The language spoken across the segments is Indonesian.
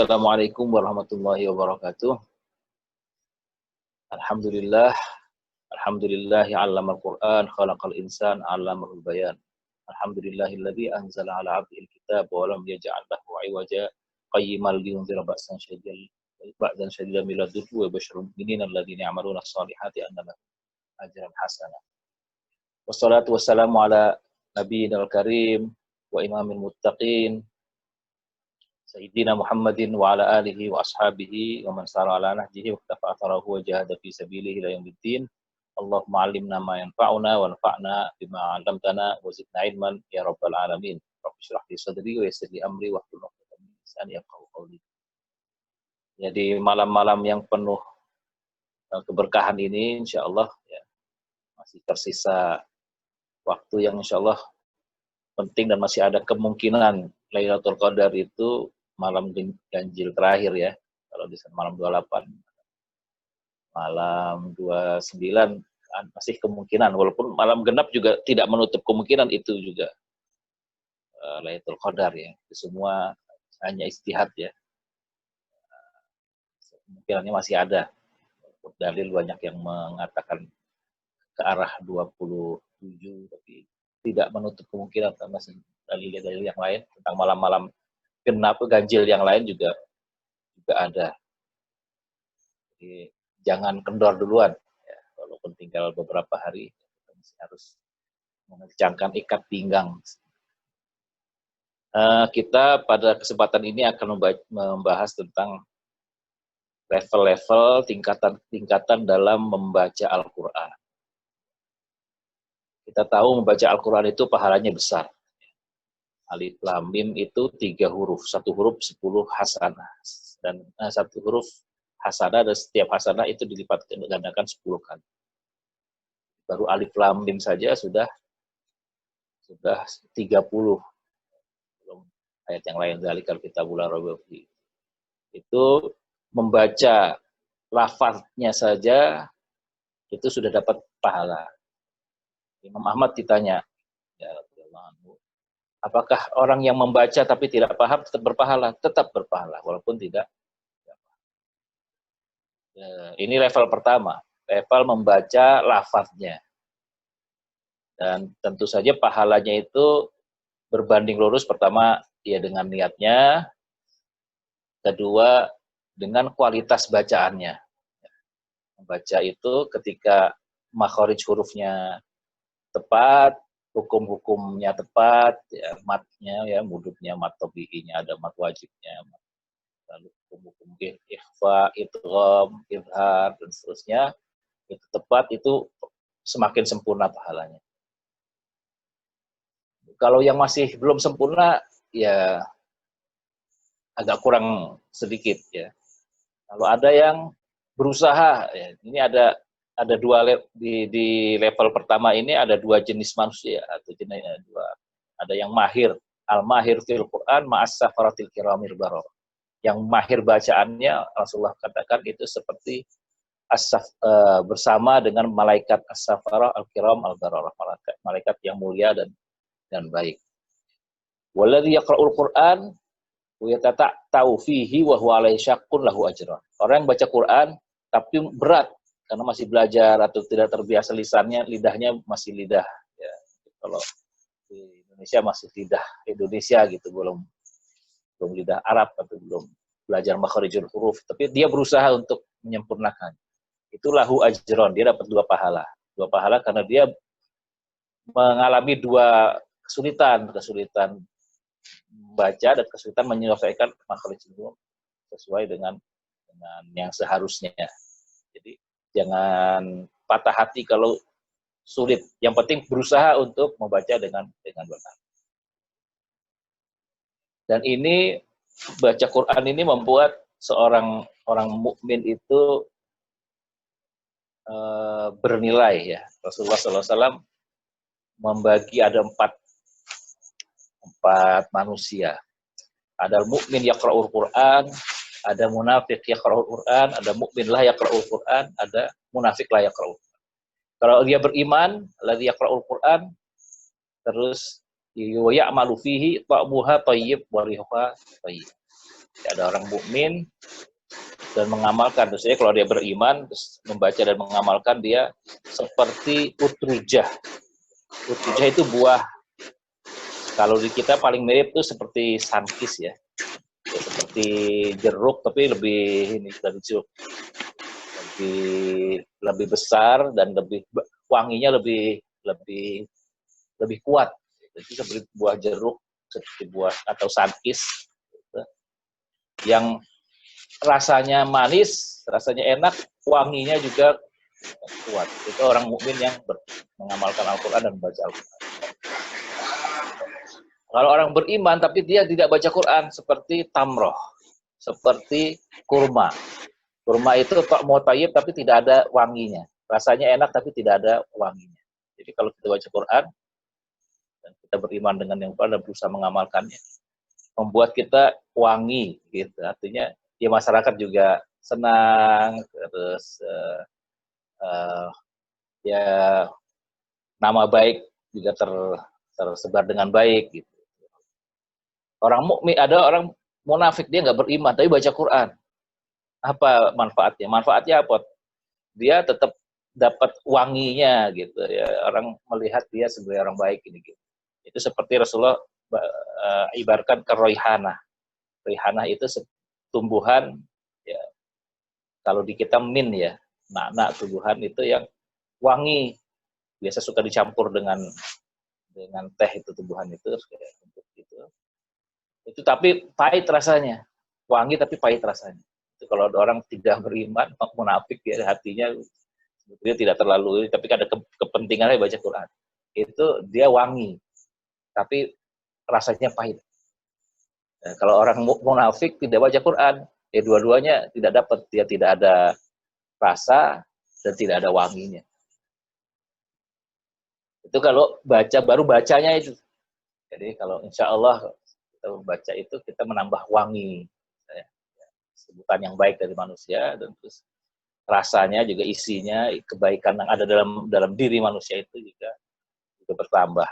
Assalamualaikum warahmatullahi wabarakatuh. Alhamdulillah, alhamdulillahi 'allamal Qur'an, khalaqal insan, 'allamahul bayan. Alhamdulillahilladzi anzala 'ala 'abdihil kitab wa lam yaj'al lahu 'iwaja qayyiman liyunzira ba'san shadidan min ladunhu wa yubashshirul mu'minina alladzina ya'maluna as-solihati anna lahum ajran hasanah. Wassalatu wassalamu ala nabiyyil karim wa imamil muttaqin Sayyidina Muhammadin wa ala alihi wa ashabihi wa man sara ala nahjihi wa iktafa atharahu wa jahada fi sabilihi ila yaumiddin. Allahumma 'allimna ma yanfa'una wa anfa'na bima 'allamtana wa zidna ilman ya rabbal alamin. Rabbi shrah li sadri wa yassir li amri wahlul 'uqdatam min lisani yafqahu qawli. Jadi malam-malam yang penuh keberkahan ini insyaallah ya masih tersisa waktu yang insyaallah penting dan masih ada kemungkinan Lailatul Qadar itu malam ganjil terakhir ya. Kalau di malam 28, malam 29 masih kemungkinan, walaupun malam genap juga tidak menutup kemungkinan itu juga Lailatul Qadar ya. Itu semua hanya istihad ya. Kemungkinannya masih ada. Dalil banyak yang mengatakan ke arah 27, tapi tidak menutup kemungkinan karena dalil-dalil yang lain tentang malam-malam genap ganjil yang lain juga ada. Jadi jangan kendor duluan ya, walaupun tinggal beberapa hari kita masih harus mengencangkan ikat pinggang. Kita pada kesempatan ini akan membahas tentang level-level tingkatan dalam membaca Al-Qur'an. Kita tahu membaca Al-Qur'an itu pahalanya besar. Alif Lam Mim itu 3 huruf, 1 huruf 10 hasanah, dan 1 huruf hasanah dan setiap hasanah itu dilipat gandakan 10 kali. Baru Alif Lam Mim saja sudah 30. Belum ayat yang lain zalikal kitabul la raiba fihi. Itu membaca lafaznya saja itu sudah dapat pahala. Imam Ahmad ditanya, ya apakah orang yang membaca tapi tidak paham tetap berpahala? Tetap berpahala, walaupun tidak. Ini level pertama, level membaca lafaznya. Dan tentu saja pahalanya itu berbanding lurus, pertama ya dengan niatnya, kedua dengan kualitas bacaannya. Membaca itu ketika makhraj hurufnya tepat, hukum-hukumnya tepat, ya, matnya, ya, mudutnya, mat tabi'inya, ada mat wajibnya, lalu hukum-hukum ikhfa, idgham, izhar, dan seterusnya, itu tepat, itu semakin sempurna pahalanya. Kalau yang masih belum sempurna, ya agak kurang sedikit, ya. Kalau ada yang berusaha, ya, ini ada dua di level pertama ini ada 2 jenis manusia atau jenis dua. Ada yang mahir, al-mahir fil Quran ma'as safaratil kiramil bararah. Yang mahir bacaannya Rasulullah katakan itu seperti bersama dengan malaikat as-safarah al-kiram al-bararah, malaikat yang mulia dan baik. Walladzi yaqra'ul Quran wa yatata'u fihi wa huwa alaihi syaqqun lahu ajran. Orang yang baca Quran tapi berat karena masih belajar atau tidak terbiasa lisannya, lidahnya masih lidah ya. Kalau di Indonesia masih lidah Indonesia gitu, belum lidah Arab atau belum belajar makharijul huruf, tapi dia berusaha untuk menyempurnakan. Itu lahu ajron, dia dapat 2 pahala. 2 pahala karena dia mengalami 2 kesulitan membaca dan kesulitan menyelesaikan makharijul huruf sesuai dengan yang seharusnya. Jadi jangan patah hati kalau sulit. Yang penting berusaha untuk membaca dengan benar. Dan ini baca Quran ini membuat seorang orang mukmin itu bernilai ya. Rasulullah SAW membagi ada 4 manusia. Ada mukmin yaqra'ul Quran, ada munafik yaqra'ul Quran, ada mukmin la yaqra'ul Quran, ada munafik la yaqra'ul Quran. Kalau dia beriman, alladzi yaqra'ul Quran, terus ya'malu fihi ta'muha thayyib wa rihuha thayyib. Ada orang mukmin dan mengamalkan. Maksudnya kalau dia beriman, terus membaca dan mengamalkan, dia seperti utrujah. Utrujah itu buah. Kalau di kita paling mirip tuh seperti sankis ya. Seperti jeruk tapi lebih ini dari jeruk. Lebih besar dan lebih wanginya lebih kuat. Itu seperti buah jeruk, seperti buah atau sankis gitu, yang rasanya manis, rasanya enak, wanginya juga kuat. Itu orang mukmin yang mengamalkan Al-Quran dan membaca Al-Quran. Kalau orang beriman tapi dia tidak baca Quran, seperti tamroh, seperti kurma. Kurma itu mau tayyib tapi tidak ada wanginya. Rasanya enak tapi tidak ada wanginya. Jadi kalau kita baca Quran dan kita beriman dengan yang Quran dan berusaha mengamalkannya, membuat kita wangi gitu. Artinya ya masyarakat juga senang, terus ya nama baik juga tersebar dengan baik gitu. Orang mukmin, ada orang munafik, dia nggak beriman tapi baca Quran. Apa manfaatnya? Manfaatnya apa? Dia tetap dapat wanginya gitu ya. Orang melihat dia sebagai orang baik ini gitu. Itu seperti Rasulullah ibaratkan ke roihana. Roihana itu tumbuhan ya, kalau di kita min ya, nak tumbuhan itu yang wangi. Biasa suka dicampur dengan teh, itu tumbuhan itu kayak gitu. Itu tapi pahit rasanya. Wangi tapi pahit rasanya. Itu kalau ada orang tidak beriman, munafik ya, hatinya dia tidak terlalu, tapi ada kepentingannya baca Quran. Itu dia wangi, tapi rasanya pahit. Nah, kalau orang munafik tidak baca Quran, ya dua-duanya tidak dapat, dia tidak ada rasa dan tidak ada wanginya. Itu kalau baca, baru bacanya itu. Jadi kalau insya Allah kita membaca itu, kita menambah wangi. Ya, sebutan yang baik dari manusia, dan terus rasanya juga, isinya, kebaikan yang ada dalam diri manusia itu juga bertambah.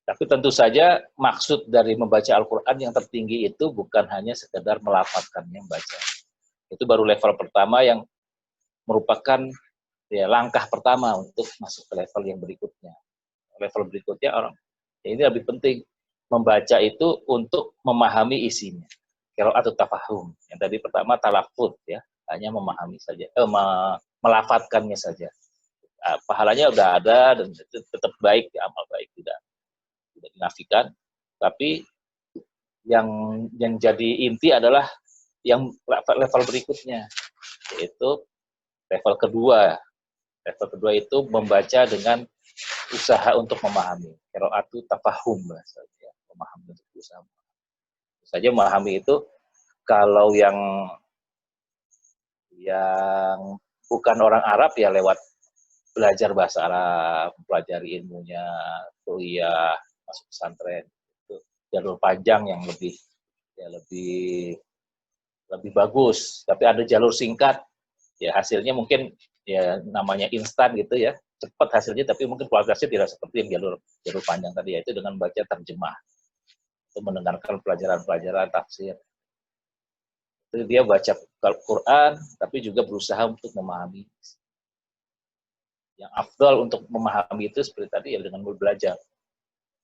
Tapi tentu saja maksud dari membaca Al-Quran yang tertinggi itu bukan hanya sekedar melafadzkannya membaca. Itu baru level pertama yang merupakan ya, langkah pertama untuk masuk ke level yang berikutnya. Level berikutnya orang, ya ini lebih penting, membaca itu untuk memahami isinya. Qiraat atau tafahum. Yang tadi pertama talafud ya, hanya memahami saja, melafadzkannya saja. Pahalanya udah ada dan itu tetap baik, ya, amal baik, tidak dinafikan. Tapi yang jadi inti adalah yang level berikutnya, yaitu level kedua. Level kedua itu membaca dengan usaha untuk memahami. Qiraatu tafahum bahasanya, memahami untuk usaha. Saja memahami itu, kalau yang bukan orang Arab ya lewat belajar bahasa Arab, pelajari ilmunya, kuliah, masuk pesantren. Itu jalur panjang yang lebih bagus. Tapi ada jalur singkat, ya hasilnya mungkin ya namanya instan gitu ya, cepat hasilnya, tapi mungkin kualitasnya tidak seperti yang jalur panjang tadi, yaitu dengan baca terjemah, itu mendengarkan pelajaran tafsir. Itu dia baca Al-Quran, tapi juga berusaha untuk memahami. Yang afdal untuk memahami itu seperti tadi ya, dengan belajar,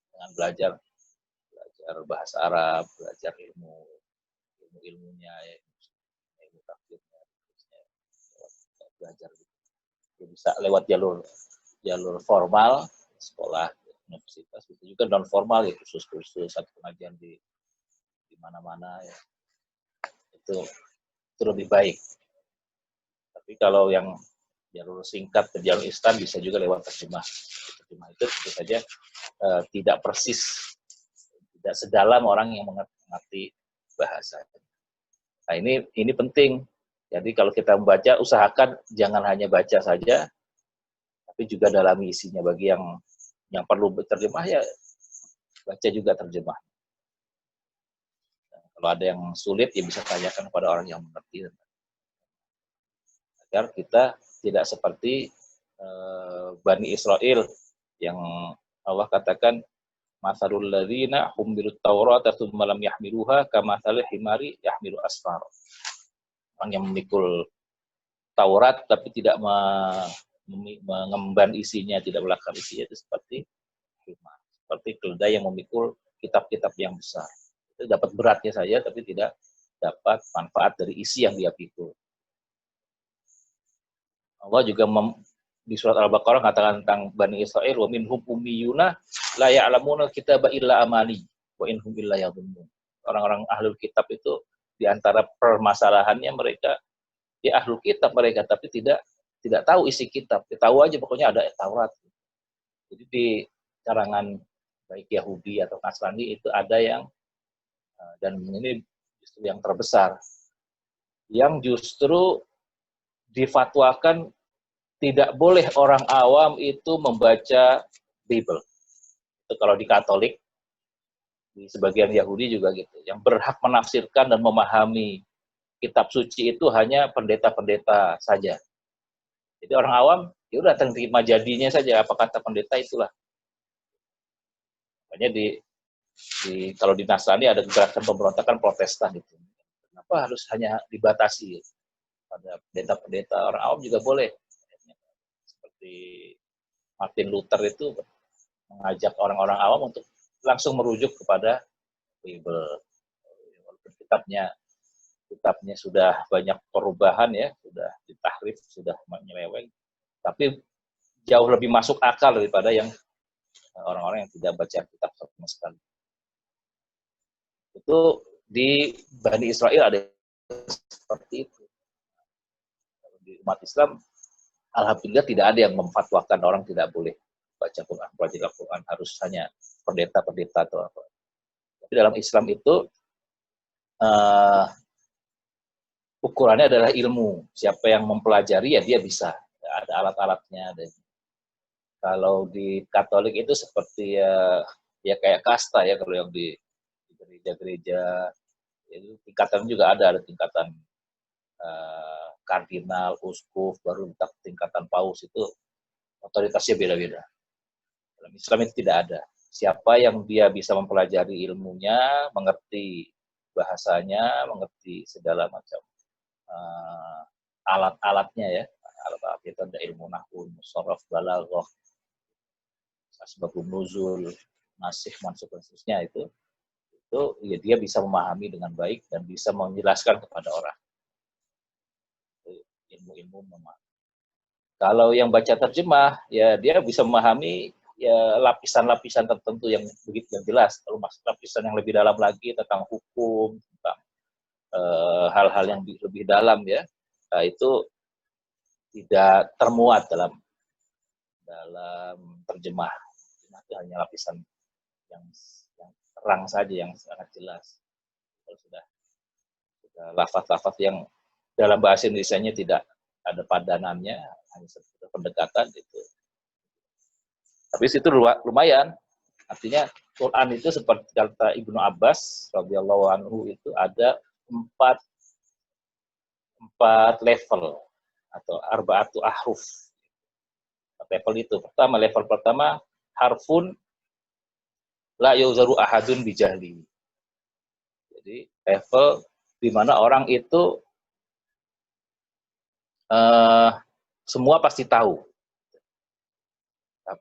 dengan belajar bahasa Arab, belajar ilmunya, ya, ilmu tafsirnya, belajar gitu. Dia bisa lewat jalur formal, sekolah, universitas, itu juga non formal ya, kursus-kursus atau pengajian di mana-mana ya. Itu lebih baik. Tapi kalau yang jalur singkat ke jalur instan bisa juga lewat terjemah. Terjemah itu tentu saja tidak persis, tidak sedalam orang yang mengerti bahasa. Nah ini penting. Jadi kalau kita membaca, usahakan jangan hanya baca saja, tapi juga dalami isinya. Bagi yang perlu terjemah ya baca juga terjemah. Nah, kalau ada yang sulit ya bisa tanyakan kepada orang yang mengerti, agar kita tidak seperti Bani Israel yang Allah katakan Matsalul ladzina humilut Taurata tsumma lam yahmiluha kamatsalil himari yahmilu asfara. Orang yang memikul Taurat tapi tidak mengemban isinya, tidak melakukan isinya, itu seperti himar, seperti keledai yang memikul kitab-kitab yang besar. Itu dapat beratnya saja tapi tidak dapat manfaat dari isi yang dia pikul. Allah juga di surat Al-Baqarah katakan tentang Bani Israil, wa minhum ummiyuna la ya'lamuna kitaba illa amani wa inhum illa yadhunnun. Orang-orang ahlul kitab itu di antara permasalahannya mereka ya ahlul kitab mereka tapi tidak tahu isi kitab. Tahu aja pokoknya ada Taurat. Jadi di karangan baik Yahudi atau Nasrani itu ada yang dan ini justru yang terbesar yang justru difatwakan tidak boleh orang awam itu membaca Bible. Itu kalau di Katolik, di sebagian Yahudi juga gitu. Yang berhak menafsirkan dan memahami kitab suci itu hanya pendeta-pendeta saja. Jadi orang awam, ya udah terima jadinya saja apa kata pendeta itulah. Makanya kalau di Nasrani ada gerakan pemberontakan Protestan itu. Kenapa harus hanya dibatasi pada pendeta-pendeta? Orang awam juga boleh. Seperti Martin Luther itu mengajak orang-orang awam untuk langsung merujuk kepada Bible. Walaupun kitabnya sudah banyak perubahan ya, sudah ditahrif, sudah menyeleweng, tapi jauh lebih masuk akal daripada yang orang-orang yang tidak baca kitab sama sekali. Itu di Bani Israil ada seperti itu. Di umat Islam alhamdulillah tidak ada yang memfatwakan orang tidak boleh baca Quran, belajar Al-Quran, harus hanya pendeta-pendeta atau apa. Tapi dalam Islam itu ukurannya adalah ilmu. Siapa yang mempelajari ya dia bisa. Ya, ada alat-alatnya. Kalau di Katolik itu seperti ya kayak kasta ya kalau yang di gereja-gereja itu tingkatan juga ada tingkatan kardinal, uskup, baru tingkatan paus itu otoritasnya beda-beda. Dalam Islam itu tidak ada. Siapa yang dia bisa mempelajari ilmunya, mengerti bahasanya, mengerti segala macam alat-alatnya ya, alat-alat itu ada ilmu nahwu, musharraf, balaghah, asbabun nuzul, nasikh, mansukh dan seterusnya itu ya dia bisa memahami dengan baik dan bisa menjelaskan kepada orang. Ilmu-ilmu memahami. Kalau yang baca terjemah, ya dia bisa memahami ya lapisan-lapisan tertentu yang begitu yang jelas. Kalau masuk lapisan yang lebih dalam lagi tentang hukum, tentang hal-hal yang lebih dalam ya, itu tidak termuat dalam terjemah. Itu hanya lapisan yang terang saja, yang sangat jelas. Kalau sudah lafaz-lafaz yang dalam bahasa Indonesianya tidak ada padanannya, hanya seperti pendekatan itu. Tapi itu lumayan. Artinya Quran itu seperti kata Ibnu Abbas radhiyallahu anhu itu ada empat level atau arba'atu ahruf. Level itu level pertama harfun la yuzaru ahadun bijahli. Jadi level di mana orang itu semua pasti tahu.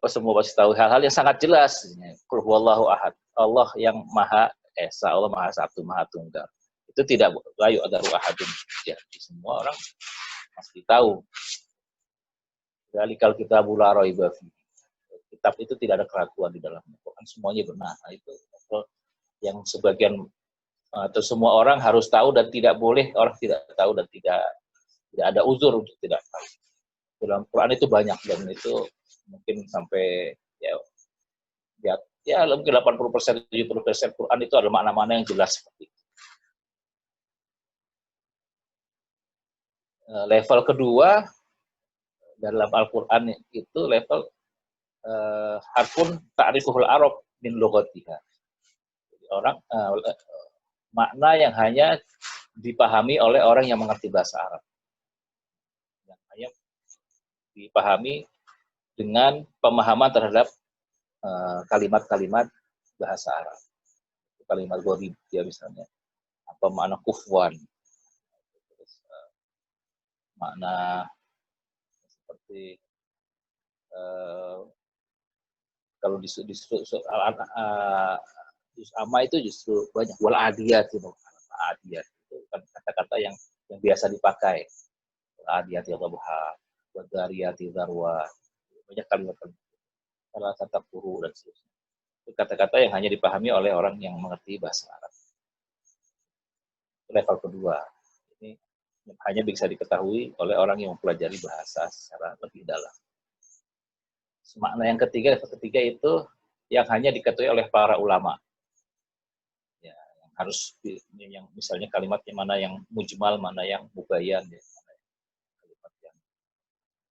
Semua pasti tahu hal-hal yang sangat jelas. Qul huwallahu ahad. Allah yang Maha Esa, Allah Maha Satu, Maha Tunggal. Itu tidak layu adaru ahadun. Ya, semua orang pasti tahu. Dzalikal kitabu la raiba fi. Kitab itu tidak ada keraguan di dalamnya. Kan semuanya benar. Nah, itu yang sebagian atau semua orang harus tahu dan tidak boleh orang tidak tahu dan tidak ada uzur untuk tidak tahu. Dalam Quran itu banyak dan itu mungkin sampai ya mungkin 80% 70% Quran itu ada makna-makna yang jelas seperti itu. Level kedua dalam Al-Quran itu level harfun ta'rifuhul Arab min lughatiha. Orang makna yang hanya dipahami oleh orang yang mengerti bahasa Arab. Yang hanya dipahami dengan pemahaman terhadap kalimat-kalimat bahasa Arab. Kalimat gharib ya misalnya, apa makna kufwan, terus, makna seperti kalau di ama itu justru banyak wal adiyat itu, adiyat itu kan kata-kata yang biasa dipakai, wal adiyat ya dhabha, wa dzariyati dzarwa, banyak kalimat-kalimat salah kata puru dan seterusnya. Itu kata-kata yang hanya dipahami oleh orang yang mengerti bahasa Arab. Level kedua, ini hanya bisa diketahui oleh orang yang mempelajari bahasa secara lebih dalam. Makna yang ketiga itu yang hanya diketahui oleh para ulama. Ya, yang harus yang misalnya kalimatnya mana yang mujmal, mana yang mubayyan, ya, mana yang kalimat yang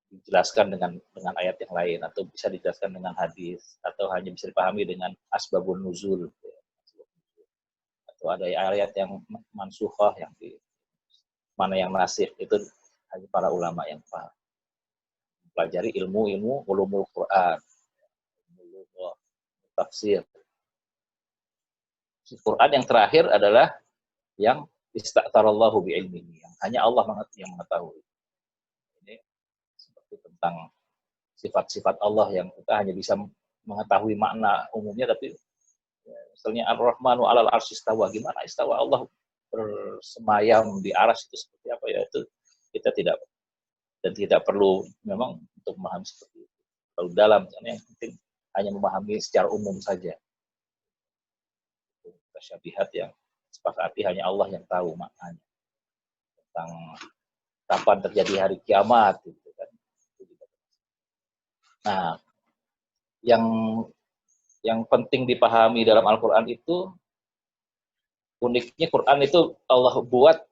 dijelaskan dengan ayat yang lain, atau bisa dijelaskan dengan hadis, atau hanya bisa dipahami dengan asbabun nuzul, ya, atau ada ayat yang mansukhah, yang mana yang nasikh, itu hanya para ulama yang paham. Pelajari ilmu ulumul Quran, ilmu tafsir. Quran yang terakhir adalah yang ista'tarallahu bi'ilmihi, yang hanya Allah yang mengetahui. Ini seperti tentang sifat-sifat Allah yang kita hanya bisa mengetahui makna umumnya, tapi ya, misalnya Ar-Rahmanu 'alal 'arsy istawa, gimana istawa Allah bersemayam di arsy itu seperti apa, ya itu kita tidak perlu memang untuk memahami seperti itu. Kalau dalam, yang penting hanya memahami secara umum saja. Tasyabihat yang sepakati hanya Allah yang tahu maknanya. Tentang kapan terjadi hari kiamat, gitu kan. Nah, yang penting dipahami dalam Al-Quran itu, uniknya Quran itu Allah buat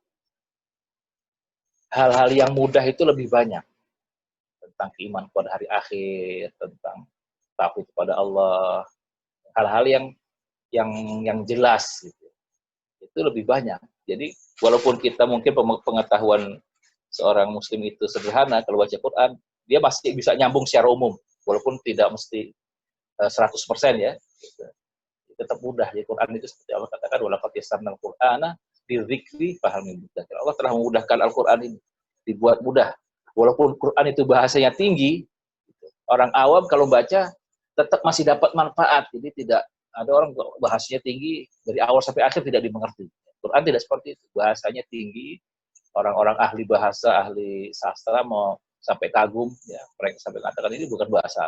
hal-hal yang mudah itu lebih banyak. Tentang keimanan pada hari akhir, tentang tauhid kepada Allah, hal-hal yang jelas gitu. Itu lebih banyak. Jadi walaupun kita mungkin pengetahuan seorang muslim itu sederhana, kalau baca Quran dia masih bisa nyambung secara umum, walaupun tidak mesti 100% ya. Gitu. Tetap mudah. Ya, Quran itu seperti Allah katakan, walaqad yassarnal Qur'ana lidzikri fahal min mudzakir. Allah telah memudahkan Al-Quran ini, dibuat mudah. Walaupun Quran itu bahasanya tinggi, orang awam kalau baca tetap masih dapat manfaat. Jadi tidak ada orang bahasanya tinggi dari awal sampai akhir tidak dimengerti. Quran tidak seperti itu. Bahasanya tinggi, orang-orang ahli bahasa, ahli sastra mau sampai kagum, ya mereka sampai katakan ini bukan bahasa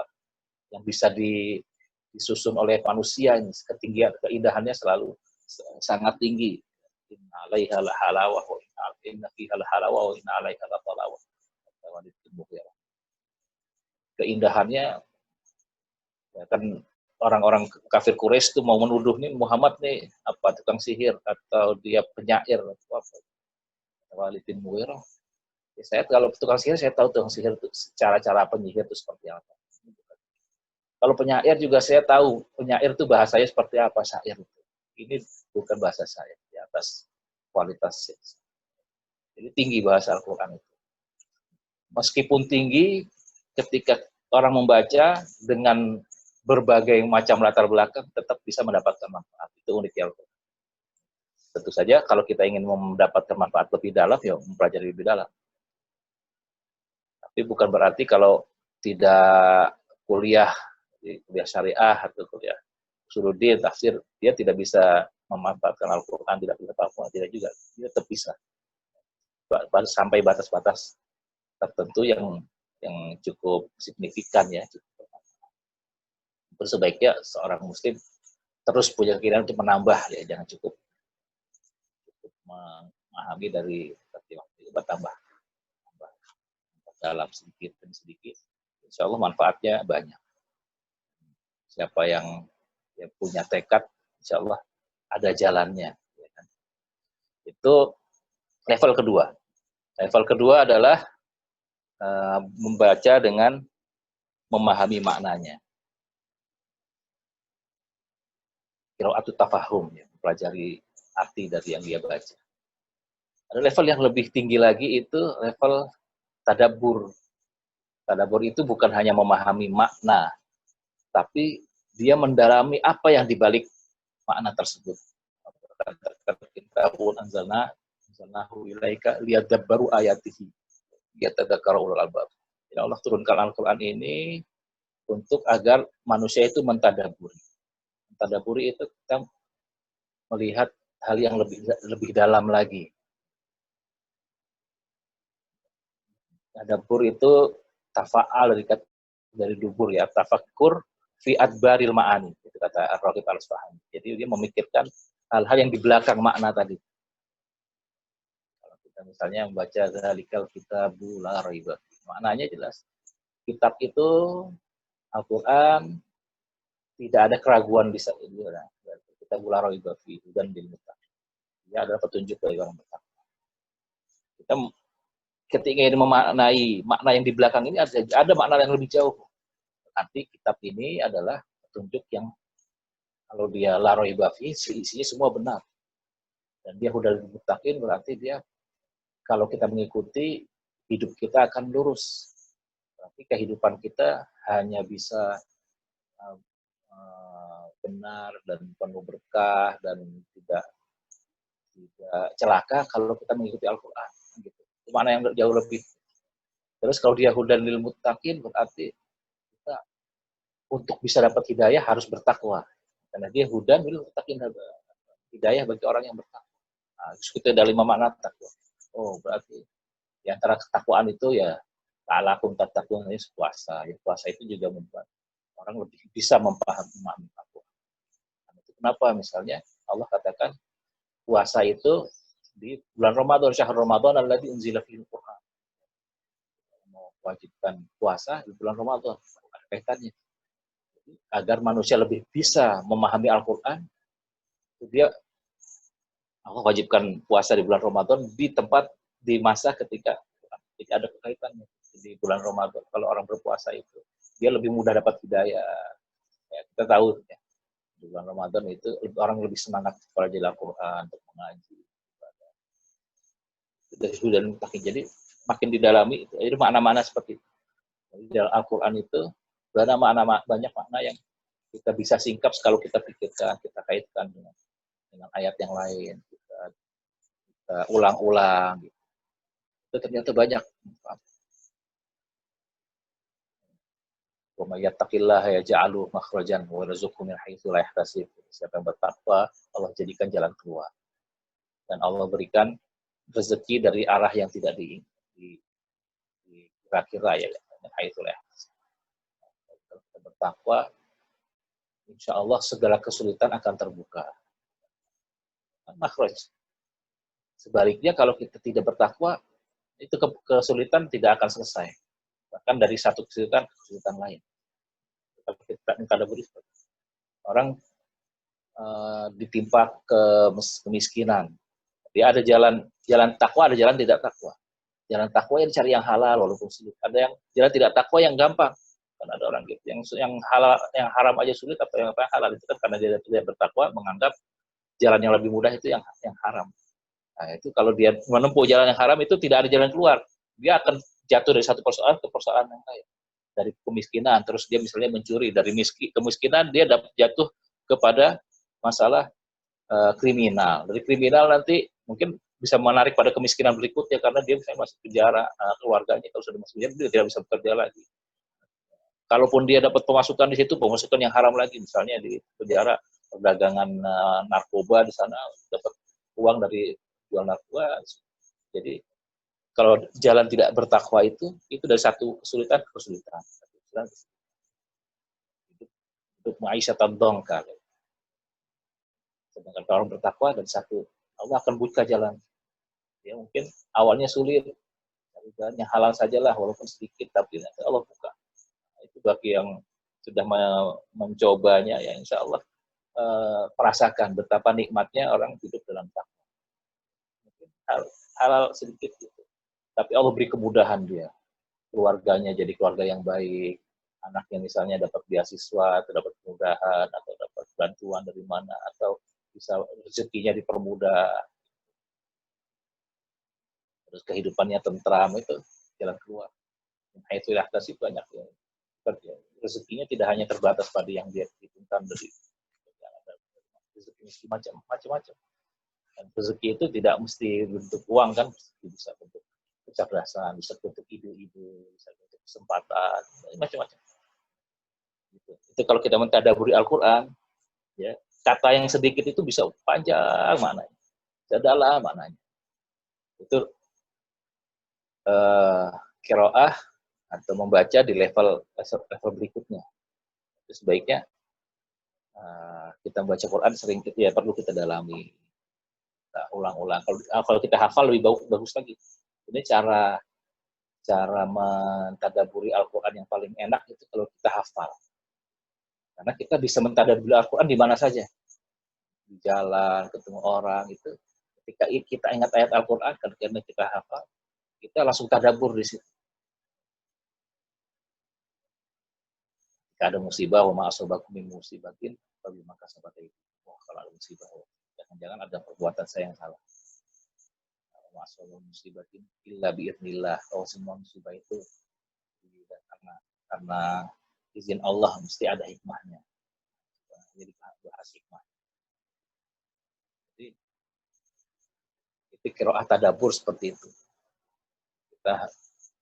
yang bisa disusun oleh manusia. Ketinggian keindahannya selalu sangat tinggi. Inna 'alaihal halawah wa inna fihal halawah wa inna 'alaihal talawah. Keindahannya ya kan, orang-orang kafir Quraisy itu mau menuduh nih Muhammad nih apa tukang sihir atau dia penyair atau apa. Walid bin Mughirah. Ya, saya kalau tukang sihir saya tahu tukang sihir itu cara penyihir itu seperti apa. Kalau penyair juga saya tahu penyair itu bahasanya seperti apa, syair itu. Ini bukan bahasa saya, di atas kualitas. Jadi tinggi bahasa Al-Quran itu. Meskipun tinggi, ketika orang membaca dengan berbagai macam latar belakang tetap bisa mendapatkan manfaat. Itu uniknya Al-Quran. Tentu saja kalau kita ingin mendapatkan manfaat lebih dalam, ya mempelajari lebih dalam. Tapi bukan berarti kalau tidak kuliah syariah atau kuliah usuluddin, tafsir, dia tidak bisa memanfaatkan Al-Quran, tidak bisa paham, tidak juga. Dia tetap bisa. Sampai batas-batas tertentu yang cukup signifikan ya. Terus sebaiknya seorang muslim terus punya keinginan untuk menambah, ya jangan cukup memahami dari waktu bertambah dalam sedikit demi sedikit. Insya Allah manfaatnya banyak. Siapa yang punya tekad, insya Allah ada jalannya. Ya kan? Itu level kedua. Level kedua adalah membaca dengan memahami maknanya. Qiraatut tafahum, ya, mempelajari arti dari yang dia baca. Ada level yang lebih tinggi lagi, itu level tadabbur. Tadabbur itu bukan hanya memahami makna, tapi dia mendalami apa yang dibalik makna tersebut. Kitabun anzalnahu ilaika liyadabbaru ayatihi yatadzakkaru ulul albab. Ya Allah turunkan Al-Qur'an ini untuk agar manusia itu mentadaburi. Mentadaburi itu kita melihat hal yang lebih dalam lagi. Tadabbur itu tafa'al dari dubur ya, tafakkur fi adbaril ma'ani, itu kata Ar-Raghib Al-Asfahani. Jadi dia memikirkan hal-hal yang di belakang makna tadi. Kalau kita misalnya membaca Dzalikal Kitabu La Raiba, maknanya jelas. Kitab itu Al-Qur'an tidak ada keraguan di sana. Kitabul La Raiba fi hudan lil muttaqin. Dia adalah petunjuk bagi orang bertakwa. Kita ketika ini memaknai makna yang di belakang ini ada makna yang lebih jauh. Nanti kitab ini adalah petunjuk yang kalau dia la raiba fi, isinya semua benar. Dan dia hudal lil muttaqin berarti dia kalau kita mengikuti hidup kita akan lurus. Berarti kehidupan kita hanya bisa benar dan penuh berkah dan tidak celaka kalau kita mengikuti Al-Qur'an gitu. Mana yang jauh lebih. Terus kalau dia hudan lil muttaqin berarti kita untuk bisa dapat hidayah harus bertakwa. Karena dia hudan lil muttaqin, hidayah bagi orang yang bertakwa. Nah, kita ada 5 makna takwa. Oh, berarti di antara ketakwaan itu ya ta'alakum tattaqun, ini puasa. Ya, puasa itu juga membuat orang lebih bisa memahami makna takwa. Nah, itu kenapa misalnya Allah katakan puasa itu di bulan Ramadan, syahr Ramadan alladzi unzila fihi Al-Qur'an. Mewajibkan puasa di bulan Ramadan, ada kaitannya. Agar manusia lebih bisa memahami Al-Qur'an, dia Allah wajibkan puasa di bulan Ramadan di masa ketika ada kekaitannya di bulan Ramadan. Kalau orang berpuasa itu dia lebih mudah dapat hidayah. Ya, kita tahu ya, di bulan Ramadan itu orang lebih semangat belajar Al-Qur'an, untuk mengaji. Dan jadi makin didalami itu makna-makna seperti itu. Jadi dalam Al-Quran itu ada banyak makna yang kita bisa singkap kalau kita pikirkan, kita kaitkan dengan ayat yang lain, kita ulang-ulang. Gitu. Itu ternyata banyak. Wa may yattaqillaha yaj'alhu makhrajan wa yarzuqhu min haitsu la yahtasib. Siapa yang bertakwa, Allah jadikan jalan keluar. Dan Allah berikan rezeki dari arah yang tidak dikira-kira ya. Haitsu la yahtasib. Kalau kita bertakwa, insya Allah segala kesulitan akan terbuka. Makhraj. Sebaliknya kalau kita tidak bertakwa, itu kesulitan tidak akan selesai. Bahkan dari satu kesulitan ke kesulitan lain. Kalau kita orang ditimpa kemiskinan. Dia ada jalan takwa, ada jalan tidak takwa. Jalan takwa yang dicari yang halal walaupun sulit. Ada yang jalan tidak takwa yang gampang. Kan ada orang gitu yang halal, yang haram aja sulit, atau yang halal itu kan karena dia tidak bertakwa, menganggap jalan yang lebih mudah itu yang haram. Nah, itu kalau dia menempuh jalan yang haram itu tidak ada jalan keluar. Dia akan jatuh dari satu persoalan ke persoalan yang lain. Dari kemiskinan, terus dia misalnya mencuri, dari kemiskinan dia jatuh kepada masalah kriminal. Dari kriminal nanti mungkin bisa menarik pada kemiskinan berikutnya karena dia misalnya masuk penjara, keluarganya kalau sudah masuk penjara dia tidak bisa bekerja lagi. Kalaupun dia dapat pemasukan di situ, pemasukan yang haram lagi, misalnya di penjara perdagangan narkoba di sana dapat uang dari jual narkoba. Jadi kalau jalan tidak bertakwa itu dari satu kesulitan ke kesulitan. Untuk ma'isyatan dongkar. Sedangkan kalau orang bertakwa dari satu, Allah akan buka jalan. Ya mungkin awalnya sulit, jalan yang halal sajalah walaupun sedikit, tapi Allah buka. Itu bagi yang sudah mencobanya, ya insya Allah merasakan betapa nikmatnya orang hidup dalam takwa. Mungkin halal sedikit gitu, tapi Allah beri kemudahan dia. Keluarganya jadi keluarga yang baik, anaknya misalnya dapat beasiswa, atau dapat kemudahan, atau dapat bantuan dari mana, atau bisa rezekinya dipermudah. Terus kehidupannya tentram, itu jalan keluar. Itu sih banyak ya. Rezekinya tidak hanya terbatas pada yang dia hitungkan dari rezeki macam-macam. Dan rezeki itu tidak mesti bentuk uang kan, bisa bentuk kecerdasan, bisa bentuk ide-ide, bisa bentuk kesempatan, macam-macam. Itu kalau kita mentadaburi Al-Quran, ya, kata yang sedikit itu bisa panjang maknanya, bisa dalam maknanya. Itu qiraah atau membaca di level berikutnya. Itu sebaiknya kita membaca Quran sering ya perlu kita dalami, kita ulang-ulang. Kalau kita hafal lebih bagus lagi. Ini cara mentadaburi Al-Quran yang paling enak itu kalau kita hafal. Karena kita bisa mentadaburi Al-Quran di mana saja. Di jalan, ketemu orang, itu ketika kita ingat ayat Al-Quran, karena kita hafal, kita langsung tadabur di situ. Jika ada musibah, wa ma'asobakum min musibatin, bagi maka sahabat itu. Wah, kalau ada musibah, jangan-jangan ada perbuatan saya yang salah. Ma'asobakum musibatin, illa bi'idnillah. Kalau semua musibah itu karena izin Allah mesti ada hikmahnya. Jadi bahas hikmah. Jadi itu qiraah tadabbur seperti itu. Kita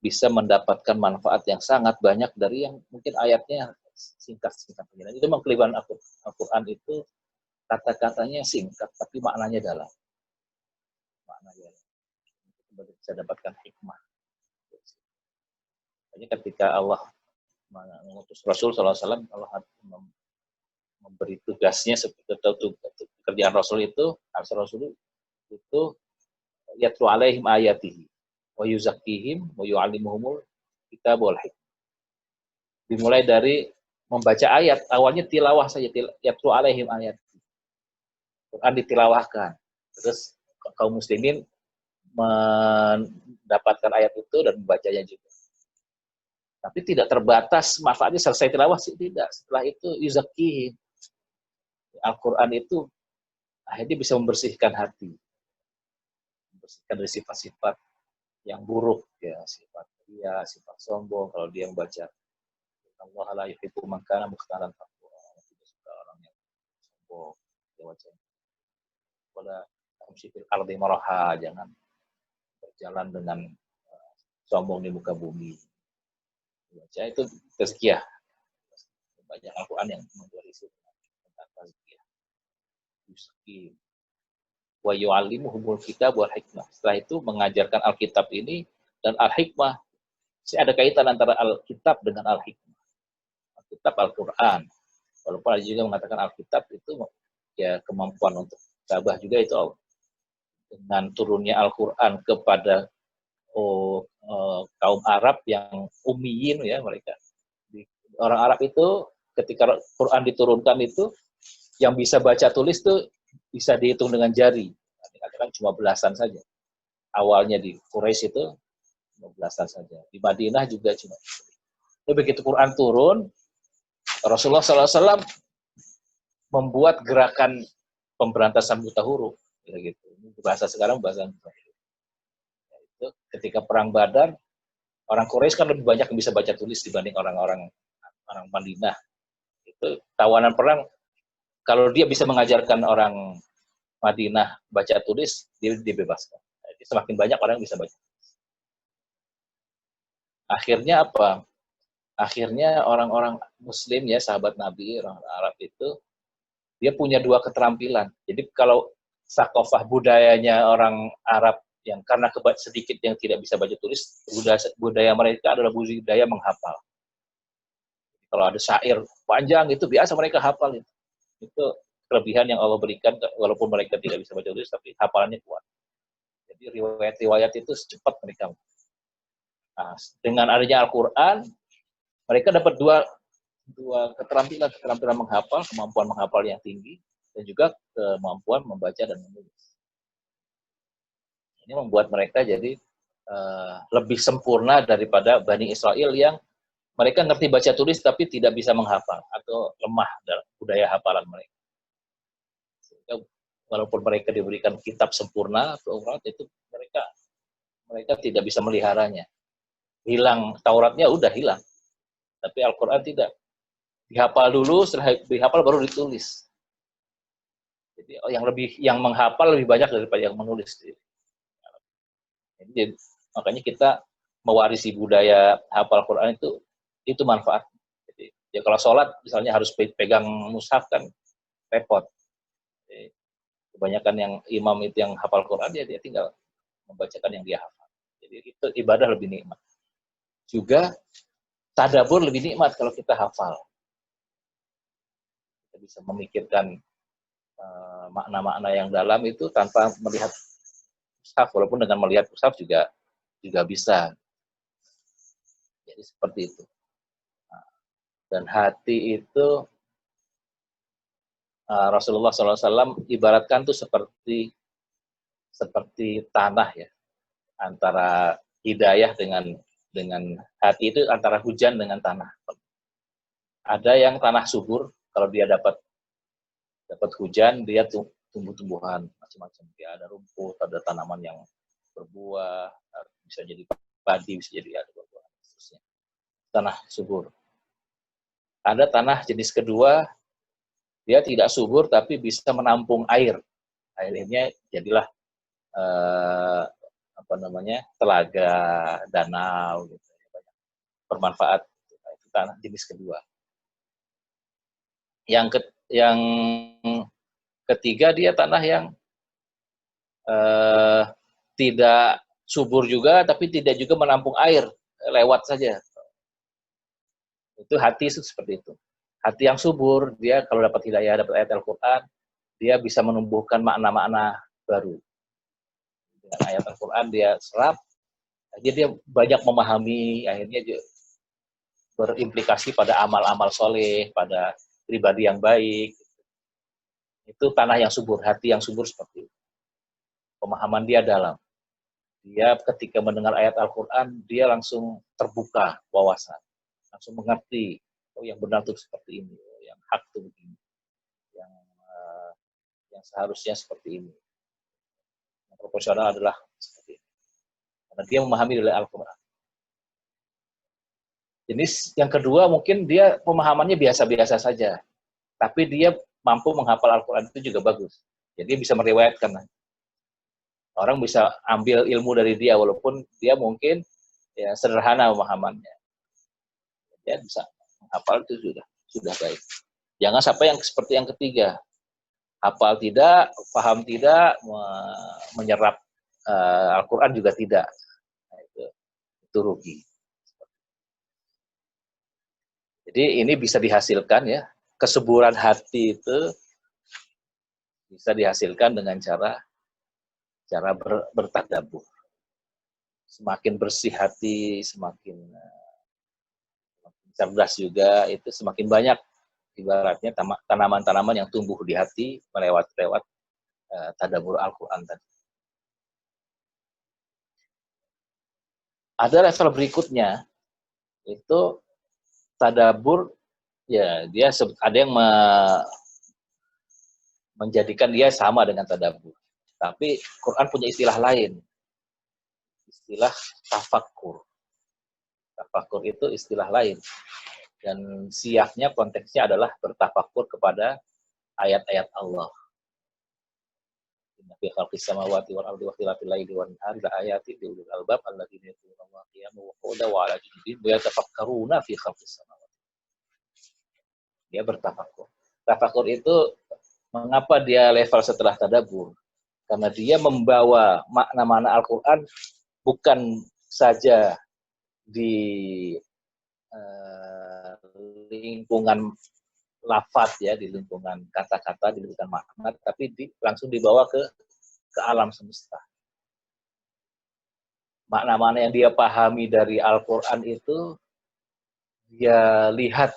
bisa mendapatkan manfaat yang sangat banyak dari yang mungkin ayatnya singkat-singkat. Itu memang kelebihan Al-Quran itu kata-katanya singkat tapi maknanya dalam. Maknanya kita bisa dapatkan hikmah. Hanya ketika Allah mengutus Rasul SAW, Allah memberi tugasnya seperti pekerjaan Rasul itu, Rasul itu yatlu alaihim ayatihi wa yuzakkihim wa yu'allimuhumul kitab wal hikmah. Dimulai dari membaca ayat, awalnya tilawah saja, yatlu alaihim ayat. Quran ditilawahkan. Terus kaum muslimin mendapatkan ayat itu dan membacanya juga. Tapi tidak terbatas manfaatnya selesai tilawah sih, tidak. Setelah itu yuzakkihim. Al-Quran itu akhirnya bisa membersihkan hati. Membersihkan dari sifat-sifat yang buruk, ya, sifat ria, sifat sombong. Kalau dia membaca Allah la yuhibbu man kana mukhtalan fakhura, tidak suka orang yang sombong, dia wajahnya. Wala tamshi fil ardi maraha, jangan berjalan dengan sombong di muka bumi. Baca itu tazkiyah. Banyak Al-Quran yang menggariskan tentang tazkiyah. Yuski wa yu'allimuhumul kitab wal hikmah. Setelah itu mengajarkan Alkitab ini dan Al-Hikmah. Ada kaitan antara Alkitab dengan Al-Hikmah. Alkitab Al-Quran. Walaupun ada juga mengatakan Alkitab itu ya kemampuan untuk tabah juga itu dengan turunnya Al-Quran kepada kaum Arab yang ummiyin, ya, mereka orang Arab itu ketika Quran diturunkan itu yang bisa baca tulis tuh bisa dihitung dengan jari, dikatakan cuma belasan saja. Awalnya di Quraisy itu cuma belasan saja, di Madinah juga cuma. Tapi begitu Quran turun, Rasulullah SAW membuat gerakan pemberantasan buta huruf, gitu. Bahasa sekarang bahasa buta huruf. Itu ketika perang Badar, orang Quraisy kan lebih banyak yang bisa baca tulis dibanding orang Madinah. Itu tawanan perang, kalau dia bisa mengajarkan orang Madinah baca tulis, dia dibebaskan. Jadi semakin banyak orang yang bisa baca. Akhirnya apa? Akhirnya orang-orang Muslim, ya, sahabat Nabi, orang Arab itu, dia punya dua keterampilan. Jadi kalau sakofah budayanya orang Arab yang karena sedikit yang tidak bisa baca tulis, budaya mereka adalah budaya menghafal. Kalau ada syair panjang itu biasa mereka hafal itu. Itu kelebihan yang Allah berikan, walaupun mereka tidak bisa baca tulis tapi hafalannya kuat. Jadi riwayat-riwayat itu cepat mereka. Nah, dengan adanya Al-Quran, mereka dapat dua keterampilan menghafal, kemampuan menghafal yang tinggi, dan juga kemampuan membaca dan menulis. Ini membuat mereka jadi lebih sempurna daripada Bani Israel yang mereka ngerti baca tulis tapi tidak bisa menghafal atau lemah dalam budaya hafalan mereka. Sehingga walaupun mereka diberikan kitab sempurna, Taurat itu mereka tidak bisa meliharanya. Hilang Tauratnya udah hilang. Tapi Al-Quran tidak. Dihafal dulu, setelah dihafal baru ditulis. Jadi yang menghafal lebih banyak daripada yang menulis. Jadi makanya kita mewarisi budaya hafal Quran itu manfaat. Jadi, ya kalau sholat misalnya harus pegang mushaf kan repot. Jadi, kebanyakan yang imam itu yang hafal Quran dia tinggal membacakan yang dia hafal. Jadi itu ibadah lebih nikmat. Juga tadabbur lebih nikmat kalau kita hafal. Kita bisa memikirkan makna-makna yang dalam itu tanpa melihat mushaf, walaupun dengan melihat mushaf juga bisa. Jadi seperti itu. Dan hati itu Rasulullah SAW ibaratkan tuh seperti tanah ya, antara hidayah dengan hati itu antara hujan dengan tanah. Ada yang tanah subur, kalau dia dapat hujan, dia tumbuh-tumbuhan macam-macam. Dia ada rumput, ada tanaman yang berbuah, bisa jadi padi, bisa jadi ada buah-buahan, seterusnya. Tanah subur. Ada tanah jenis kedua, dia tidak subur tapi bisa menampung air. Airnya jadilah telaga, danau, gitu. Bermanfaat. Itu tanah jenis kedua. Yang ketiga dia tanah yang tidak subur juga, tapi tidak juga menampung air, lewat saja. Itu hati itu seperti itu. Hati yang subur, dia kalau dapat hidayah, dapat ayat Al-Quran, dia bisa menumbuhkan makna-makna baru. Dengan ayat Al-Quran dia serap, jadi dia banyak memahami, akhirnya dia berimplikasi pada amal-amal soleh, pada pribadi yang baik. Itu tanah yang subur, hati yang subur seperti itu. Pemahaman dia dalam. Dia ketika mendengar ayat Al-Quran, dia langsung terbuka wawasan. Langsung mengerti, oh yang benar itu seperti ini, oh yang hak itu begini, yang seharusnya seperti ini. Yang proporsional adalah seperti ini. Karena dia memahami dari Al-Quran. Jenis yang kedua mungkin dia pemahamannya biasa-biasa saja, tapi dia mampu menghafal Al-Quran itu juga bagus. Jadi dia bisa meriwayatkan. Orang bisa ambil ilmu dari dia walaupun dia mungkin ya sederhana pemahamannya. Dia bisa menghafal itu sudah baik. Jangan sampai yang seperti yang ketiga. Hafal tidak, paham tidak, menyerap Al-Quran juga tidak. Nah, itu rugi. Jadi ini bisa dihasilkan ya, kesuburan hati itu bisa dihasilkan dengan cara bertadabbur. Semakin bersih hati, semakin cerdas juga, itu semakin banyak ibaratnya tanaman-tanaman yang tumbuh di hati melewat tadabbur Al-Quran tadi. Ada level berikutnya, itu tadabbur, ya dia ada yang menjadikan dia sama dengan tadabbur. Tapi Quran punya istilah lain, istilah tafakkur. Tafakkur itu istilah lain. Dan siaknya, konteksnya adalah bertafakkur kepada ayat-ayat Allah. Inna fi khalqis samawati wal ardi wa ikhtilafil laili wan nahari la ayatin li ulil albab alladziina yadhkuruna Allaha qiyaman wa qu'udan wa 'ala junubihim wa yatafakkaruna fi khalqis samawati. Dia bertafakkur. Tafakkur itu mengapa dia level setelah tadabbur? Karena dia membawa makna-makna Al-Quran bukan saja di lingkungan lafaz ya, di lingkungan kata-kata, di lingkungan makna, tapi langsung dibawa ke alam semesta. Makna-makna yang dia pahami dari Al-Quran itu dia lihat